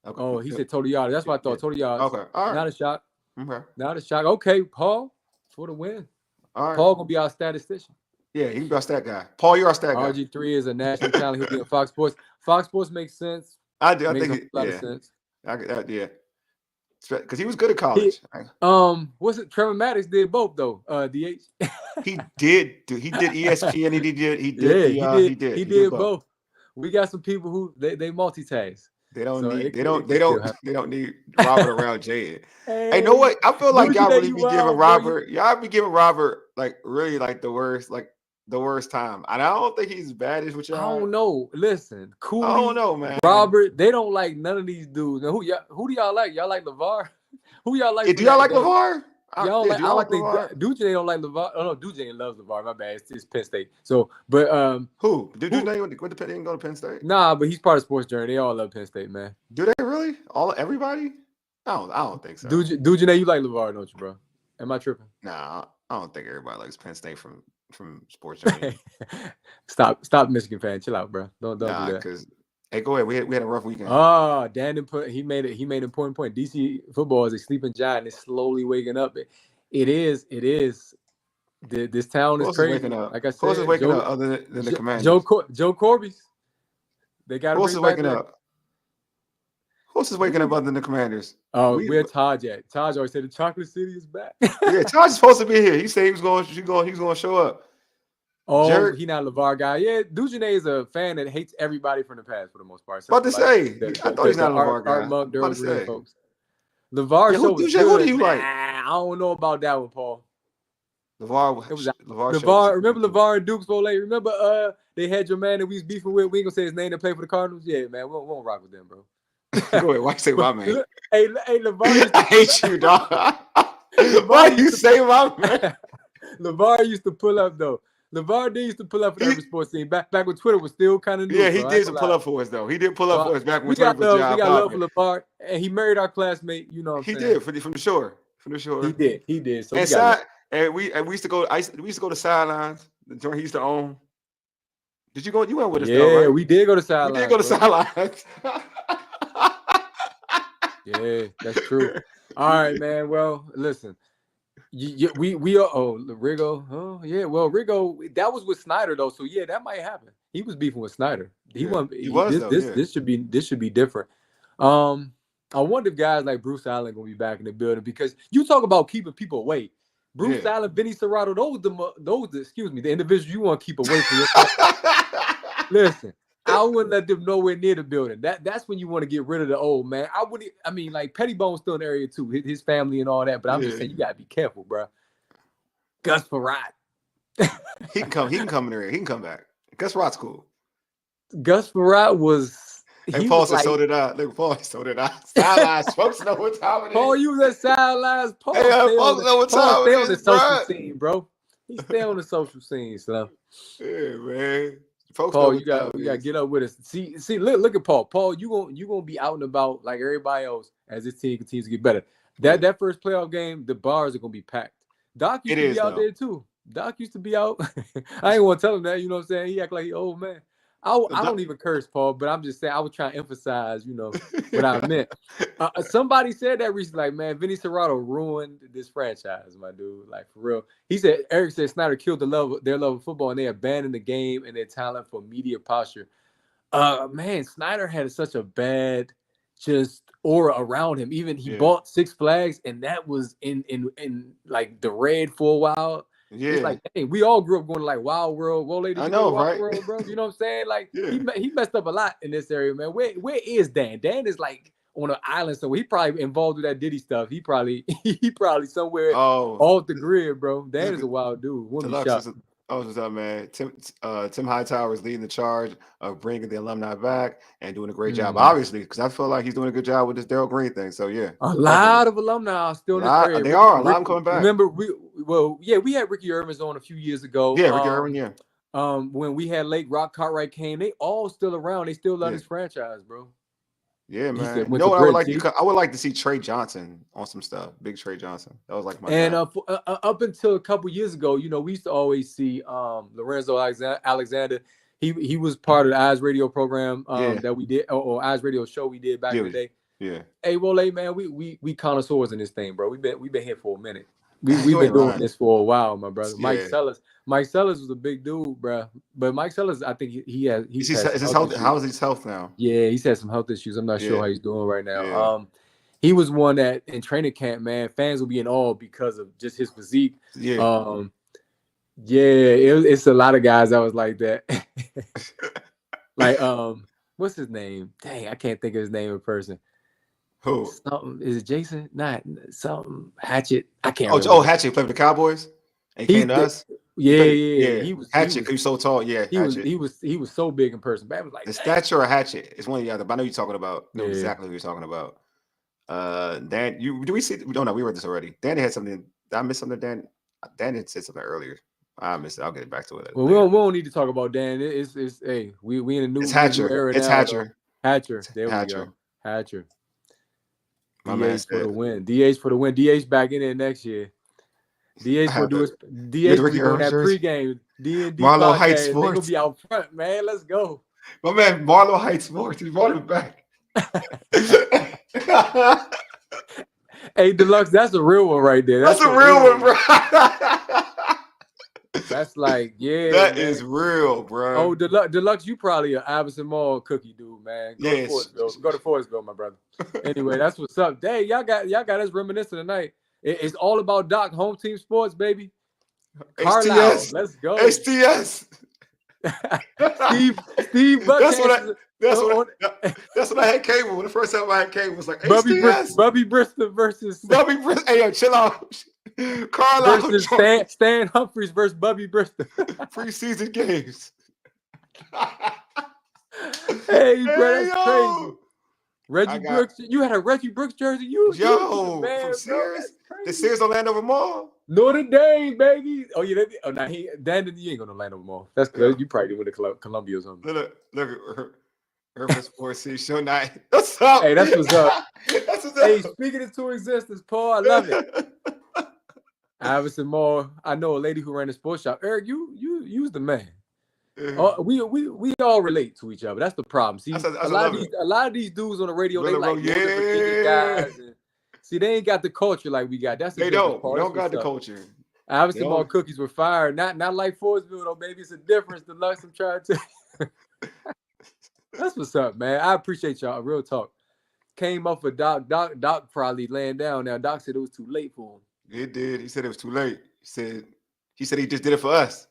[SPEAKER 2] Okay. Oh, he said total yard. That's what I thought. Total yards.
[SPEAKER 1] Okay. All right.
[SPEAKER 2] Not a shot.
[SPEAKER 1] Okay.
[SPEAKER 2] Not a shot. Okay, Paul for the win.
[SPEAKER 1] All right.
[SPEAKER 2] Paul gonna be our statistician.
[SPEAKER 1] Yeah, he can be our stat guy. Paul, you're our stat guy.
[SPEAKER 2] RG3 is a national talent. He'll be on Fox Sports. Fox Sports makes sense.
[SPEAKER 1] I do. I think
[SPEAKER 2] a lot of sense.
[SPEAKER 1] Yeah. Because he was good at college.
[SPEAKER 2] What's it? Trevor Maddox did both though. DH.
[SPEAKER 1] He did ESPN. He did
[SPEAKER 2] both. We got some people who they multitask.
[SPEAKER 1] They don't need Robert around Jayden. Hey, you know what? I feel like y'all really be giving Robert. Y'all be giving Robert like really like the worst time. And I don't think he's as bad as what y'all.
[SPEAKER 2] I don't know. Listen, Cooley,
[SPEAKER 1] I don't know, man.
[SPEAKER 2] Robert, they don't like none of these dudes. Now, who do y'all like? Y'all like LeVar? Who y'all like?
[SPEAKER 1] Do y'all like LeVar?
[SPEAKER 2] Y'all like? I don't think Duce don't like LeVar. Oh no, Duce loves LeVar. My bad. It's Penn State. So, but
[SPEAKER 1] who? Duce went to Penn? Go to Penn State?
[SPEAKER 2] Nah, but he's part of Sports Journey. They all love Penn State, man.
[SPEAKER 1] Do they really? Everybody? I don't think so.
[SPEAKER 2] Duce, you like LeVar, don't you, bro? Am I tripping?
[SPEAKER 1] Nah, I don't think everybody likes Penn State from Sports Journey.
[SPEAKER 2] Stop, Michigan fan. Chill out, bro. Don't do that.
[SPEAKER 1] Because hey, go ahead. We had a rough weekend.
[SPEAKER 2] Oh, Dan he made an important point. DC football is a sleeping giant. It's slowly waking up. It is. This town is crazy.
[SPEAKER 1] Waking up.
[SPEAKER 2] Like I said,
[SPEAKER 1] who's waking up other than the Commanders?
[SPEAKER 2] Joe Corby's. They got.
[SPEAKER 1] Who's waking up? Who's waking up other than the Commanders?
[SPEAKER 2] Oh, where Taj at? Taj always said the Chocolate City is back.
[SPEAKER 1] Yeah, Taj is supposed to be here. He said he was going to show up.
[SPEAKER 2] Oh, he not a LeVar guy. Yeah, Dujane is a fan that hates everybody from the past for the most part.
[SPEAKER 1] About to say, I thought he's not a LeVar guy.
[SPEAKER 2] Art Monk, folks. LeVar show was good.
[SPEAKER 1] Who do you like?
[SPEAKER 2] I don't know about that one, Paul.
[SPEAKER 1] LeVar.
[SPEAKER 2] Remember LeVar and Dukes Foley? Remember they had your man that we was beefing with. We ain't gonna say his name to play for the Cardinals. Yeah, man, we won't rock with them, bro.
[SPEAKER 1] Go ahead. Why you say my man?
[SPEAKER 2] Hey, LeVar.
[SPEAKER 1] I hate you, dog. Why you say my man?
[SPEAKER 2] LeVar used to pull up though. LeVar used to pull up for every sports team back when Twitter was still kind of new.
[SPEAKER 1] Yeah, he did pull up for us though. He did pull up for us back when Twitter was
[SPEAKER 2] job. We got love for LeVar, and he married our classmate. You know what I'm saying?
[SPEAKER 1] He did from the shore.
[SPEAKER 2] He did. So
[SPEAKER 1] we used to go. We used to go to sidelines. The joint he used to own. Did you go? You went with us, though, right?
[SPEAKER 2] We did go to sidelines.
[SPEAKER 1] We did go to sidelines.
[SPEAKER 2] Yeah, that's true. All right, man. Well, listen. We are Riggo. Oh yeah, well Riggo, that was with Snyder though, so yeah, that might happen. He was beefing with Snyder. He
[SPEAKER 1] Yeah,
[SPEAKER 2] wasn't.
[SPEAKER 1] he was though. Yeah.
[SPEAKER 2] This should be different. I wonder if guys like Bruce Allen gonna be back in the building, because you talk about keeping people away. Bruce
[SPEAKER 1] Yeah.
[SPEAKER 2] Allen, Vinny Serrato, the individuals you want to keep away from yourself. Listen, I wouldn't let them nowhere near the building. That's when you want to get rid of the old man. I mean, like Pettibone's still in the area too, his family and all that. But I'm just saying, you gotta be careful, bro. Gus Farrat.
[SPEAKER 1] He can come. He can come in there. He can come back. Gus Rott's cool.
[SPEAKER 2] Gus Farrat was.
[SPEAKER 1] Hey, Paul said, so did I. Look, Paul, so did I. Sidelines, folks know what time it is.
[SPEAKER 2] Paul, you was at sidelines. Paul,
[SPEAKER 1] hey, folks know what time it is,
[SPEAKER 2] on the social scene, bro. He stay on the social scene, so.
[SPEAKER 1] Yeah, man. Folks
[SPEAKER 2] Paul, you got to get up with us. See, look at Paul. Paul, you gonna be out and about like everybody else as this team continues to get better. That first playoff game, the bars are gonna be packed. Doc used to be out there too. Doc used to be out. I ain't want to tell him that. You know what I'm saying? He act like he old man. I don't even curse, Paul, but I'm just saying I was trying to emphasize, what I meant. Somebody said that recently, like, man, Vinny Serrato ruined this franchise, my dude, like for real. Eric said Snyder killed their love of football, and they abandoned the game and their talent for media posture. Man, Snyder had such a bad just aura around him. Even he bought Six Flags, and that was in like the red for a while. Yeah. It's like, hey, we all grew up going to like Wild World. Wole,
[SPEAKER 1] I know, right?
[SPEAKER 2] World, bro. You know what I'm saying? Like, he messed up a lot in this area, man. Where is Dan? Dan is like on an island, so he probably involved with that Diddy stuff. He probably somewhere off the grid, bro. Dan is a wild dude. Wouldn't be shocked.
[SPEAKER 1] What's up, man? Tim Hightower is leading the charge of bringing the alumni back and doing a great job, obviously, because I feel like he's doing a good job with this Darrell Green thing. So yeah,
[SPEAKER 2] a lot of alumni are still in this area.
[SPEAKER 1] They are a lot of them coming back.
[SPEAKER 2] Remember, we had Ricky Irvins on a few years ago.
[SPEAKER 1] Yeah, Ricky Irvin. Yeah.
[SPEAKER 2] When we had Lake Rock Cartwright came, they all still around. They still love this franchise, bro.
[SPEAKER 1] Yeah, man. You know what I would like? I would like to see Trey Johnson on some stuff. Big Trey Johnson. That was like my.
[SPEAKER 2] And up until a couple years ago, we used to always see Lorenzo Alexander. He was part of the Eyes Radio program that we did, or Eyes Radio show we did back in the day.
[SPEAKER 1] Yeah.
[SPEAKER 2] Hey, Wole, man, we connoisseurs in this thing, bro. We've been here for a minute. We've been doing this for a while, my brother. Yeah. Mike Sellers was a big dude, bro. But Mike Sellers, I think he's
[SPEAKER 1] how is his health now?
[SPEAKER 2] Yeah, he's had some health issues. I'm not sure how he's doing right now.
[SPEAKER 1] Yeah.
[SPEAKER 2] He was one that in training camp, man, fans will be in awe because of just his physique.
[SPEAKER 1] Yeah.
[SPEAKER 2] It's a lot of guys that was like that. Like, what's his name? Dang, I can't think of his name in person.
[SPEAKER 1] Who?
[SPEAKER 2] Is it Jason? Not something Hatchet. I can't remember.
[SPEAKER 1] Oh, Hatchet played for the Cowboys. And he came to us.
[SPEAKER 2] Yeah.
[SPEAKER 1] He was Hatchet. He was so tall. Yeah,
[SPEAKER 2] he was so big in person. But I was like,
[SPEAKER 1] the stature of Hatchet. It's one of the other. But I know you're talking about. I know exactly who you're talking about. Dan, do we see? We don't know. We read this already. Danny had something. Did I miss something? Dan had said something earlier. I missed it. I'll get back to it.
[SPEAKER 2] Well, we don't need to talk about Dan. It's hey, we in a new.
[SPEAKER 1] It's Hatcher.
[SPEAKER 2] Era
[SPEAKER 1] it's
[SPEAKER 2] now,
[SPEAKER 1] Hatcher.
[SPEAKER 2] Though. Hatcher. There we go. Hatcher.
[SPEAKER 1] My
[SPEAKER 2] DH for the win. DH for the win. DH back in there next year. DH will do it. DH will be doing that pregame. D&D
[SPEAKER 1] Marlow Heights
[SPEAKER 2] Sports. They're gonna be out front, man. Let's go.
[SPEAKER 1] My man, Marlow Heights Sports. He brought him back.
[SPEAKER 2] Hey, Deluxe, that's a real one right there.
[SPEAKER 1] That's a real one, bro.
[SPEAKER 2] That's like,
[SPEAKER 1] that is real, bro.
[SPEAKER 2] Oh, Deluxe, you probably an Iverson Mall cookie dude, man. Go to Forestville, my brother. Anyway, that's what's up. Hey, y'all got us reminiscing tonight. It's all about Doc, home team sports, baby. Carlisle, let's go.
[SPEAKER 1] HTS.
[SPEAKER 2] Steve Buck.
[SPEAKER 1] That's what I had cable. When the first time I had cable was like HTS.
[SPEAKER 2] Bubby Bristol versus
[SPEAKER 1] Bubby Bristol. Hey, yo, chill out. Carlisle
[SPEAKER 2] versus Stan Humphries versus Bubby Bristol.
[SPEAKER 1] Preseason games.
[SPEAKER 2] Hey, bro, that's crazy. Reggie Brooks, you had a Reggie Brooks jersey.
[SPEAKER 1] From Sears? The Sears on Landover Mall?
[SPEAKER 2] Notre Dame, baby. Oh, yeah. Dan, you ain't going to Landover Mall. That's good. You probably went to Columbia or something.
[SPEAKER 1] Look Urban Sports C Show Night. What's up?
[SPEAKER 2] Hey, that's what's up. Hey, speaking it to existence, Paul, I love it. Iverson Moore, I know a lady who ran a sports shop. Eric, you's the man. We all relate to each other. That's the problem. See, a lot of these dudes on the radio, they like guys. And See, they ain't got the culture like we got. That's the
[SPEAKER 1] They
[SPEAKER 2] difference,
[SPEAKER 1] don't.
[SPEAKER 2] Paul.
[SPEAKER 1] They
[SPEAKER 2] That's
[SPEAKER 1] don't got
[SPEAKER 2] what's
[SPEAKER 1] the
[SPEAKER 2] up.
[SPEAKER 1] culture.
[SPEAKER 2] Obviously,
[SPEAKER 1] They
[SPEAKER 2] more
[SPEAKER 1] don't.
[SPEAKER 2] cookies were fired. Not like Forestville, though. Maybe it's a difference. The Lux I'm trying to. That's what's up, man. I appreciate y'all. Real talk. Came up for Doc. Doc probably laying down now. Doc said it was too late for him.
[SPEAKER 1] It did. He said it was too late. He said he just did it for us.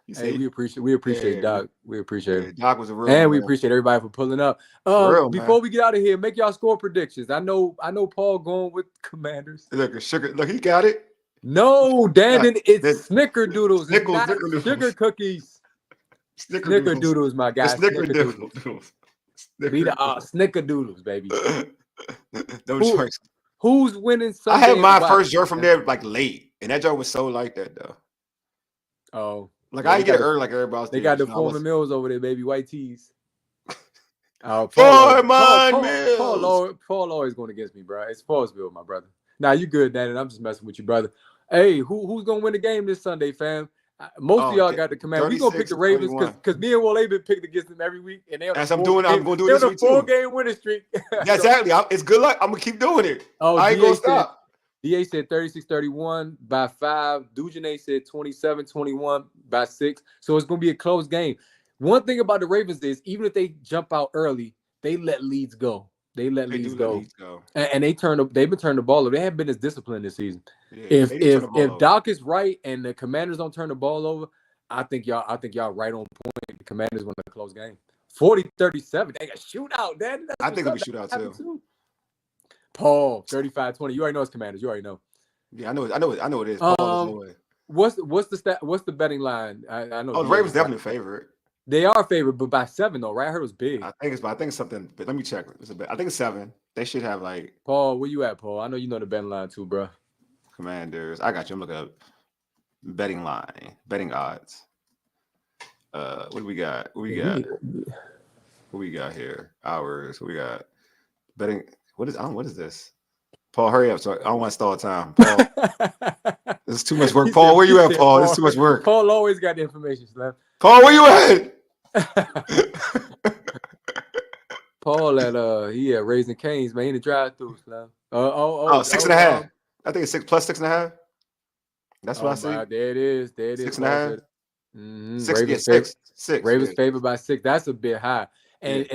[SPEAKER 1] He
[SPEAKER 2] Hey,
[SPEAKER 1] said,
[SPEAKER 2] we appreciate
[SPEAKER 1] yeah,
[SPEAKER 2] Doc. We appreciate him.
[SPEAKER 1] Doc was a real
[SPEAKER 2] And
[SPEAKER 1] one,
[SPEAKER 2] we
[SPEAKER 1] man.
[SPEAKER 2] appreciate everybody for pulling up.
[SPEAKER 1] For real,
[SPEAKER 2] Before
[SPEAKER 1] man.
[SPEAKER 2] we get out of here, make y'all score predictions. I know Paul going with Commanders.
[SPEAKER 1] Look, he got it.
[SPEAKER 2] No, Dandon, it's
[SPEAKER 1] Then-
[SPEAKER 2] snickerdoodles. It's not
[SPEAKER 1] Snickerdoodles.
[SPEAKER 2] sugar cookies.
[SPEAKER 1] Snickerdoodles.
[SPEAKER 2] Snickerdoodles, my guy.
[SPEAKER 1] Snickerdoodles.
[SPEAKER 2] Be the snickerdoodles, baby.
[SPEAKER 1] Those joints.
[SPEAKER 2] Who's winning
[SPEAKER 1] I
[SPEAKER 2] Sunday?
[SPEAKER 1] had my
[SPEAKER 2] and why?
[SPEAKER 1] first joint from there like late, and that joint was so like that though.
[SPEAKER 2] Oh,
[SPEAKER 1] Like
[SPEAKER 2] yeah,
[SPEAKER 1] I didn't get it early like everybody else.
[SPEAKER 2] They
[SPEAKER 1] did,
[SPEAKER 2] got the
[SPEAKER 1] so I
[SPEAKER 2] Foreman
[SPEAKER 1] wasn't-
[SPEAKER 2] Mills over there, baby. White tees. Oh,
[SPEAKER 1] Foreman
[SPEAKER 2] Paul always going against me, bro. It's Forestville, my brother. Nah, you good, Danny. I'm just messing with you, brother. Hey, who's gonna win the game this Sunday, fam? Most of y'all got the command. We gonna pick the Ravens because me and Wole been picking against them every week, and they're
[SPEAKER 1] I'm gonna do this week too.
[SPEAKER 2] 4-game winning streak.
[SPEAKER 1] Yeah, exactly. It's good luck. I'm gonna keep doing it. I ain't gonna stop.
[SPEAKER 2] DA said 36-31 by 5. Dujane said 27-21 by 6. So it's gonna be a close game. One thing about the Ravens is even if they jump out early, they let leads go. They let leads go. And they've been turning the ball over. They haven't been as disciplined this season. Yeah, if Doc is right and the Commanders don't turn the ball over, I think y'all right on point. The Commanders win a close game. 40-37. They got shootout, Dad.
[SPEAKER 1] I think it'll be shootout too.
[SPEAKER 2] Paul, 35-20. You already know it's Commanders. You already know.
[SPEAKER 1] Yeah, I know it is. Paul,
[SPEAKER 2] what's the betting line? I know.
[SPEAKER 1] Oh, the Ravens definitely favorite.
[SPEAKER 2] They are favored, but by 7 though, right? I heard it was big.
[SPEAKER 1] I think it's something. But let me check. I think it's 7. They should have like.
[SPEAKER 2] Paul, where you at, Paul? I know you know the betting line too, bro.
[SPEAKER 1] Commanders. I got you. I'm looking up betting line, betting odds. What do we got? What we got here? Hours. What we got? Betting. What is this? Paul, hurry up. So I don't want to stall time. Paul, this is too much work. Paul, where you at, Paul? This is too much work.
[SPEAKER 2] Paul always got the information, Slim.
[SPEAKER 1] Paul, where you at?
[SPEAKER 2] Paul at he at Raising Cane's, man. He in the drive-through, Slim.
[SPEAKER 1] 6.5. I think it's 6 plus 6.5. That's what I see.
[SPEAKER 2] There it is.
[SPEAKER 1] 6.5.
[SPEAKER 2] Mm-hmm.
[SPEAKER 1] 6.
[SPEAKER 2] Ravens favored by 6. That's a bit high. And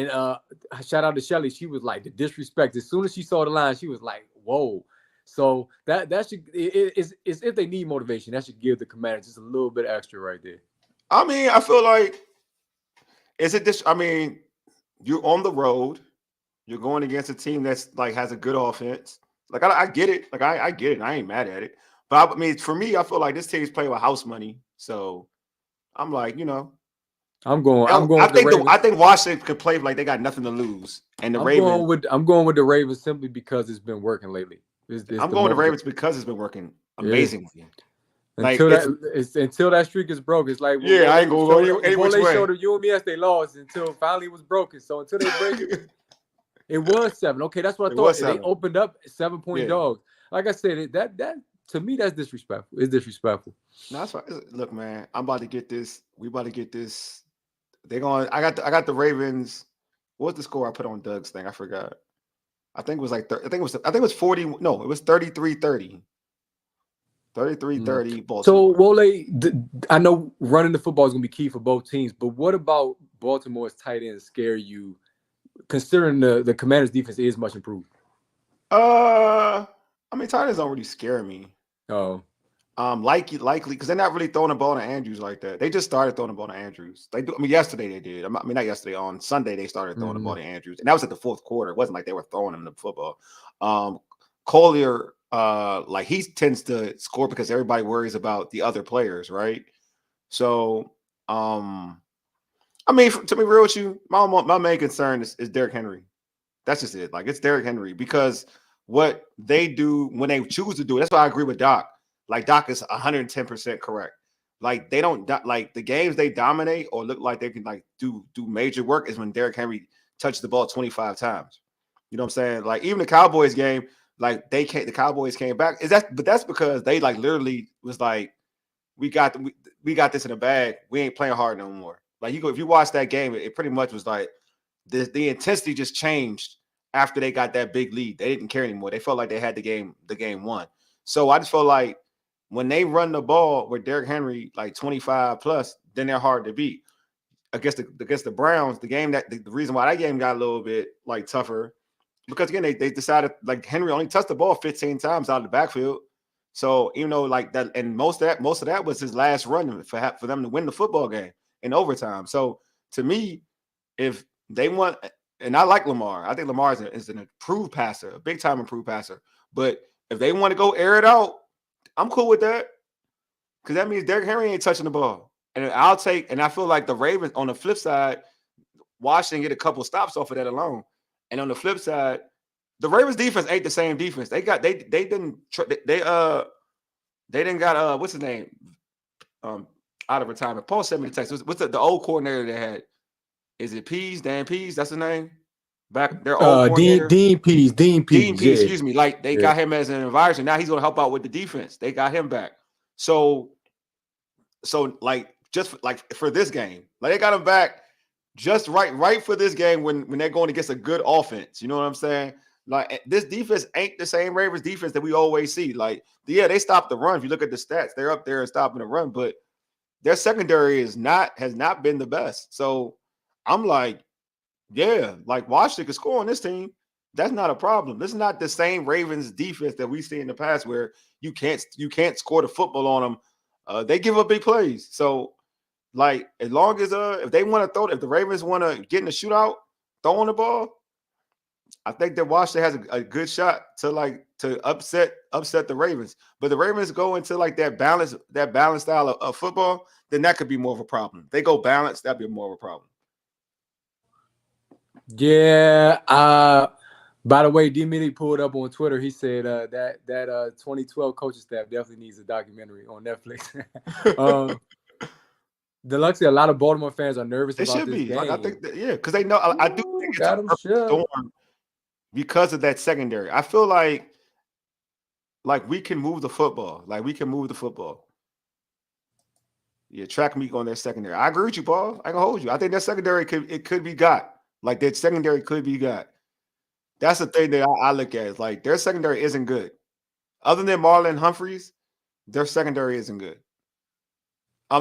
[SPEAKER 2] shout out to Shelly. She was like the disrespect. As soon as she saw the line, she was like, "Whoa!" So that should is if they need motivation, that should give the Commanders just a little bit extra right there.
[SPEAKER 1] I mean, I feel like you're on the road. You're going against a team that's like has a good offense. Like I get it. Like I get it. I ain't mad at it. But I mean, for me, I feel like this team's playing with house money. So I'm like,
[SPEAKER 2] I'm going.
[SPEAKER 1] I think Washington could play like they got nothing to lose, and Ravens.
[SPEAKER 2] I'm going with the Ravens simply because it's been working lately.
[SPEAKER 1] I'm going with the Ravens because it's been working amazingly.
[SPEAKER 2] Yeah. Until that streak is broke, it's like
[SPEAKER 1] I ain't gonna go any which way.
[SPEAKER 2] They showed you and me as they lost until finally it was broken. So until they break it, it was 7. Okay, that's what I thought. They opened up 7-point dogs. Like I said, that to me that's disrespectful. It's disrespectful.
[SPEAKER 1] No, that's fine. Look, man, I'm about to get this. We about to get this. I got the Ravens. What's the score I put on Doug's thing? I forgot. I think it was like I think it was 40. No, it was 33-30. 33-30 Baltimore.
[SPEAKER 2] So Wole, I know running the football is gonna be key for both teams, but what about Baltimore's tight end scare you, considering the Commanders' defense is much improved?
[SPEAKER 1] I mean, tight ends don't really scare me.
[SPEAKER 2] Oh.
[SPEAKER 1] Likely because they're not really throwing the ball to Andrews like that. They just started throwing the ball to Andrews. They do. I mean, yesterday they did. Not yesterday. On Sunday they started throwing the ball to Andrews, and that was at the fourth quarter. It wasn't like they were throwing him the football. Collier, like he tends to score because everybody worries about the other players, right? So, I mean, to be real with you, my main concern is Derrick Henry. That's just it. Like it's Derrick Henry because what they do when they choose to do it. That's why I agree with Doc. Like Doc is 110% correct. Like they don't like the games they dominate or look like they can like do major work is when Derrick Henry touched the ball 25 times. You know what I'm saying? Like even the Cowboys game, like the Cowboys came back. But that's because they like literally was like, we got this in the bag. We ain't playing hard no more. Like if you watch that game, it pretty much was like the intensity just changed after they got that big lead. They didn't care anymore. They felt like they had the game won. So I just feel like when they run the ball with Derrick Henry like 25 plus, then they're hard to beat. Against the Browns, the reason why that game got a little bit like tougher, because again they decided like Henry only touched the ball 15 times out of the backfield. So even though like that, and most of that was his last run for them to win the football game in overtime. So to me, if they want, and I like Lamar, I think Lamar is an improved passer, a big time improved passer. But if they want to go air it out, I'm cool with that, because that means Derrick Henry ain't touching the ball. And I feel like the Ravens on the flip side, Washington get a couple stops off of that alone. And on the flip side, the Ravens defense ain't the same defense. They didn't got what's his name out of retirement. Paul sent me the text. What's the old coordinator they had? Is it Pease? Dan Pease? That's the name. Back their old coordinator.
[SPEAKER 2] Dean Pease. Yeah.
[SPEAKER 1] Excuse me. Like they got him as an advisor. Now he's going to help out with the defense. They got him back. So like just like for this game, like they got him back just right for this game when they're going against a good offense. You know what I'm saying? Like this defense ain't the same Ravens defense that we always see. Like, yeah, they stopped the run. If you look at the stats, they're up there and stopping the run, but their secondary has not been the best. So I'm like, yeah, like Washington could score on this team. That's not a problem. This is not the same Ravens defense that we see in the past where you can't score the football on them. They give up big plays. So like as long as if they want to throw, if the Ravens want to get in the shootout, throwing the ball, I think that Washington has a good shot to upset the Ravens. But the Ravens go into like that balanced style of football, then that could be more of a problem. If they go balanced, that'd be more of a problem.
[SPEAKER 2] Yeah. By the way, D. Mitty pulled up on Twitter. He said that 2012 coaching staff definitely needs a documentary on Netflix. Deluxe, a lot of Baltimore fans are nervous about this game.
[SPEAKER 1] Like, I think because they know I do think it's a perfect storm because of that secondary. I feel like we can move the football. Like we can move the football. Yeah, track meet on their secondary. I agree with you, Paul. I can hold you. I think that secondary could be got. Like that secondary could be got. That's the thing that I look at. Is like their secondary isn't good. Other than Marlon Humphreys, their secondary isn't good.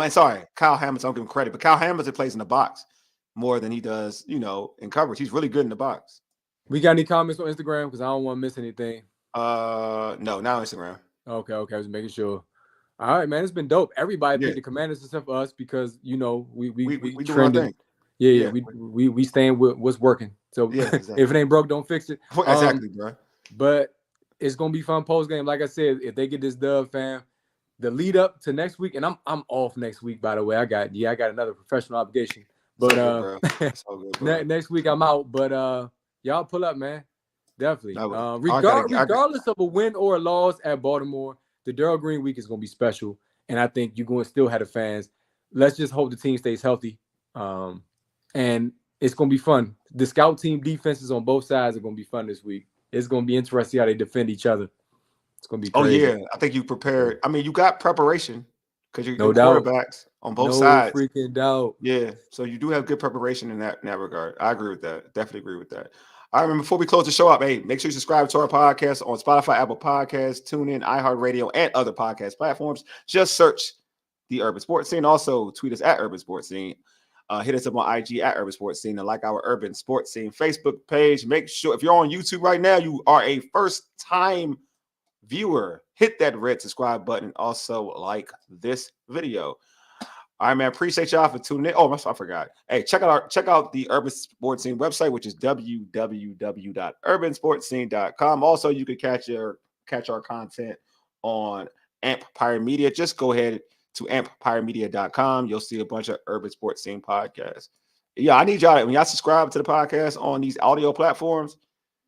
[SPEAKER 1] Sorry, Kyle Hamilton. I'll give him credit, but Kyle Hamilton plays in the box more than he does, in coverage. He's really good in the box.
[SPEAKER 2] We got any comments on Instagram? Because I don't want to miss anything.
[SPEAKER 1] No, not Instagram.
[SPEAKER 2] Okay. I was making sure. All right, man. It's been dope. Everybody picked the Commanders except for us because we trended. Yeah. We staying with what's working. So exactly. If it ain't broke, don't fix it.
[SPEAKER 1] Exactly, bro.
[SPEAKER 2] But it's gonna be fun post game. Like I said, if they get this dub, fam, the lead up to next week, and I'm off next week. By the way, I got another professional obligation. But next week I'm out. But y'all pull up, man. Definitely. Regardless of a win or a loss at Baltimore, the Darrell Green week is gonna be special, and I think you're going to still have the fans. Let's just hope the team stays healthy, and it's gonna be fun. The scout team defenses on both sides are gonna be fun this week. It's gonna be interesting how they defend each other. It's gonna be crazy.
[SPEAKER 1] Oh yeah, I think you prepared. I mean, you got preparation because you're quarterbacks on both sides.
[SPEAKER 2] No freaking doubt.
[SPEAKER 1] Yeah, so you do have good preparation in that regard. I agree with that. Definitely agree with that. All right, before we close the show up, hey, make sure you subscribe to our podcast on Spotify, Apple Podcasts, TuneIn, iHeartRadio, and other podcast platforms. Just search the Urban Sports Scene. Also, tweet us at Urban Sports Scene. Hit us up on IG at Urban Sports Scene and like our Urban Sports Scene Facebook page. Make sure if you're on YouTube right now, you are a first-time viewer. Hit that red subscribe button. Also, like this video. All right, man. Appreciate y'all for tuning in. Oh, I forgot. Hey, check out the Urban Sports Scene website, which is www.urbansportscene.com. Also, you can catch our content on Empire Media. Just go ahead to empiremedia.com. You'll see a bunch of Urban Sports Scene podcasts. Yeah, I need y'all, when y'all subscribe to the podcast on these audio platforms,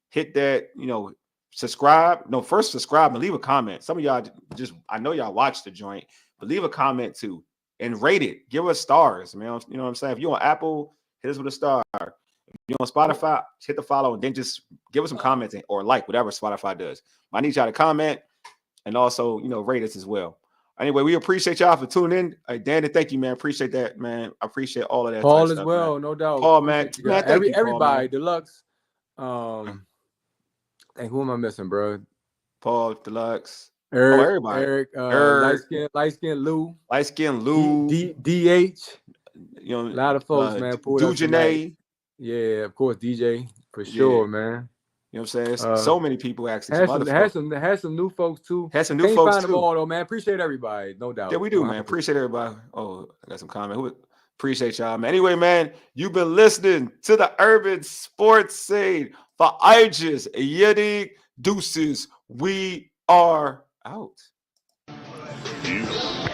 [SPEAKER 1] hit that, subscribe. No, first subscribe and leave a comment. Some of y'all I know y'all watch the joint, but leave a comment too and rate it. Give us stars, man. You know what I'm saying? If you're on Apple, hit us with a star. If you're on Spotify, hit the follow and then just give us some comments or like whatever Spotify does. I need y'all to comment and also, rate us as well. Anyway, we appreciate y'all for tuning in. Danny, thank you, man. Appreciate that, man. I appreciate all of that.
[SPEAKER 2] Paul as well, man. No doubt.
[SPEAKER 1] Paul, man.
[SPEAKER 2] Everybody, Deluxe. Dang, who am I missing, bro?
[SPEAKER 1] Paul Deluxe.
[SPEAKER 2] Eric,
[SPEAKER 1] everybody.
[SPEAKER 2] light skin Lou,
[SPEAKER 1] Light skin Lou.
[SPEAKER 2] DH.
[SPEAKER 1] You know,
[SPEAKER 2] A lot of folks, man, pulled up tonight. Yeah, of course, DJ for sure, man.
[SPEAKER 1] You know what I'm saying? So many people actually.
[SPEAKER 2] Had some new folks too.
[SPEAKER 1] Had some new folks
[SPEAKER 2] find
[SPEAKER 1] too.
[SPEAKER 2] them all though, man. Appreciate everybody, no doubt.
[SPEAKER 1] Yeah, we do, man. Appreciate everybody. Oh, I got some comment. Appreciate y'all, man. Anyway, man, you've been listening to the Urban Sports Scene for Aegis, Yeti, Deuces. We are out.
[SPEAKER 4] Peace.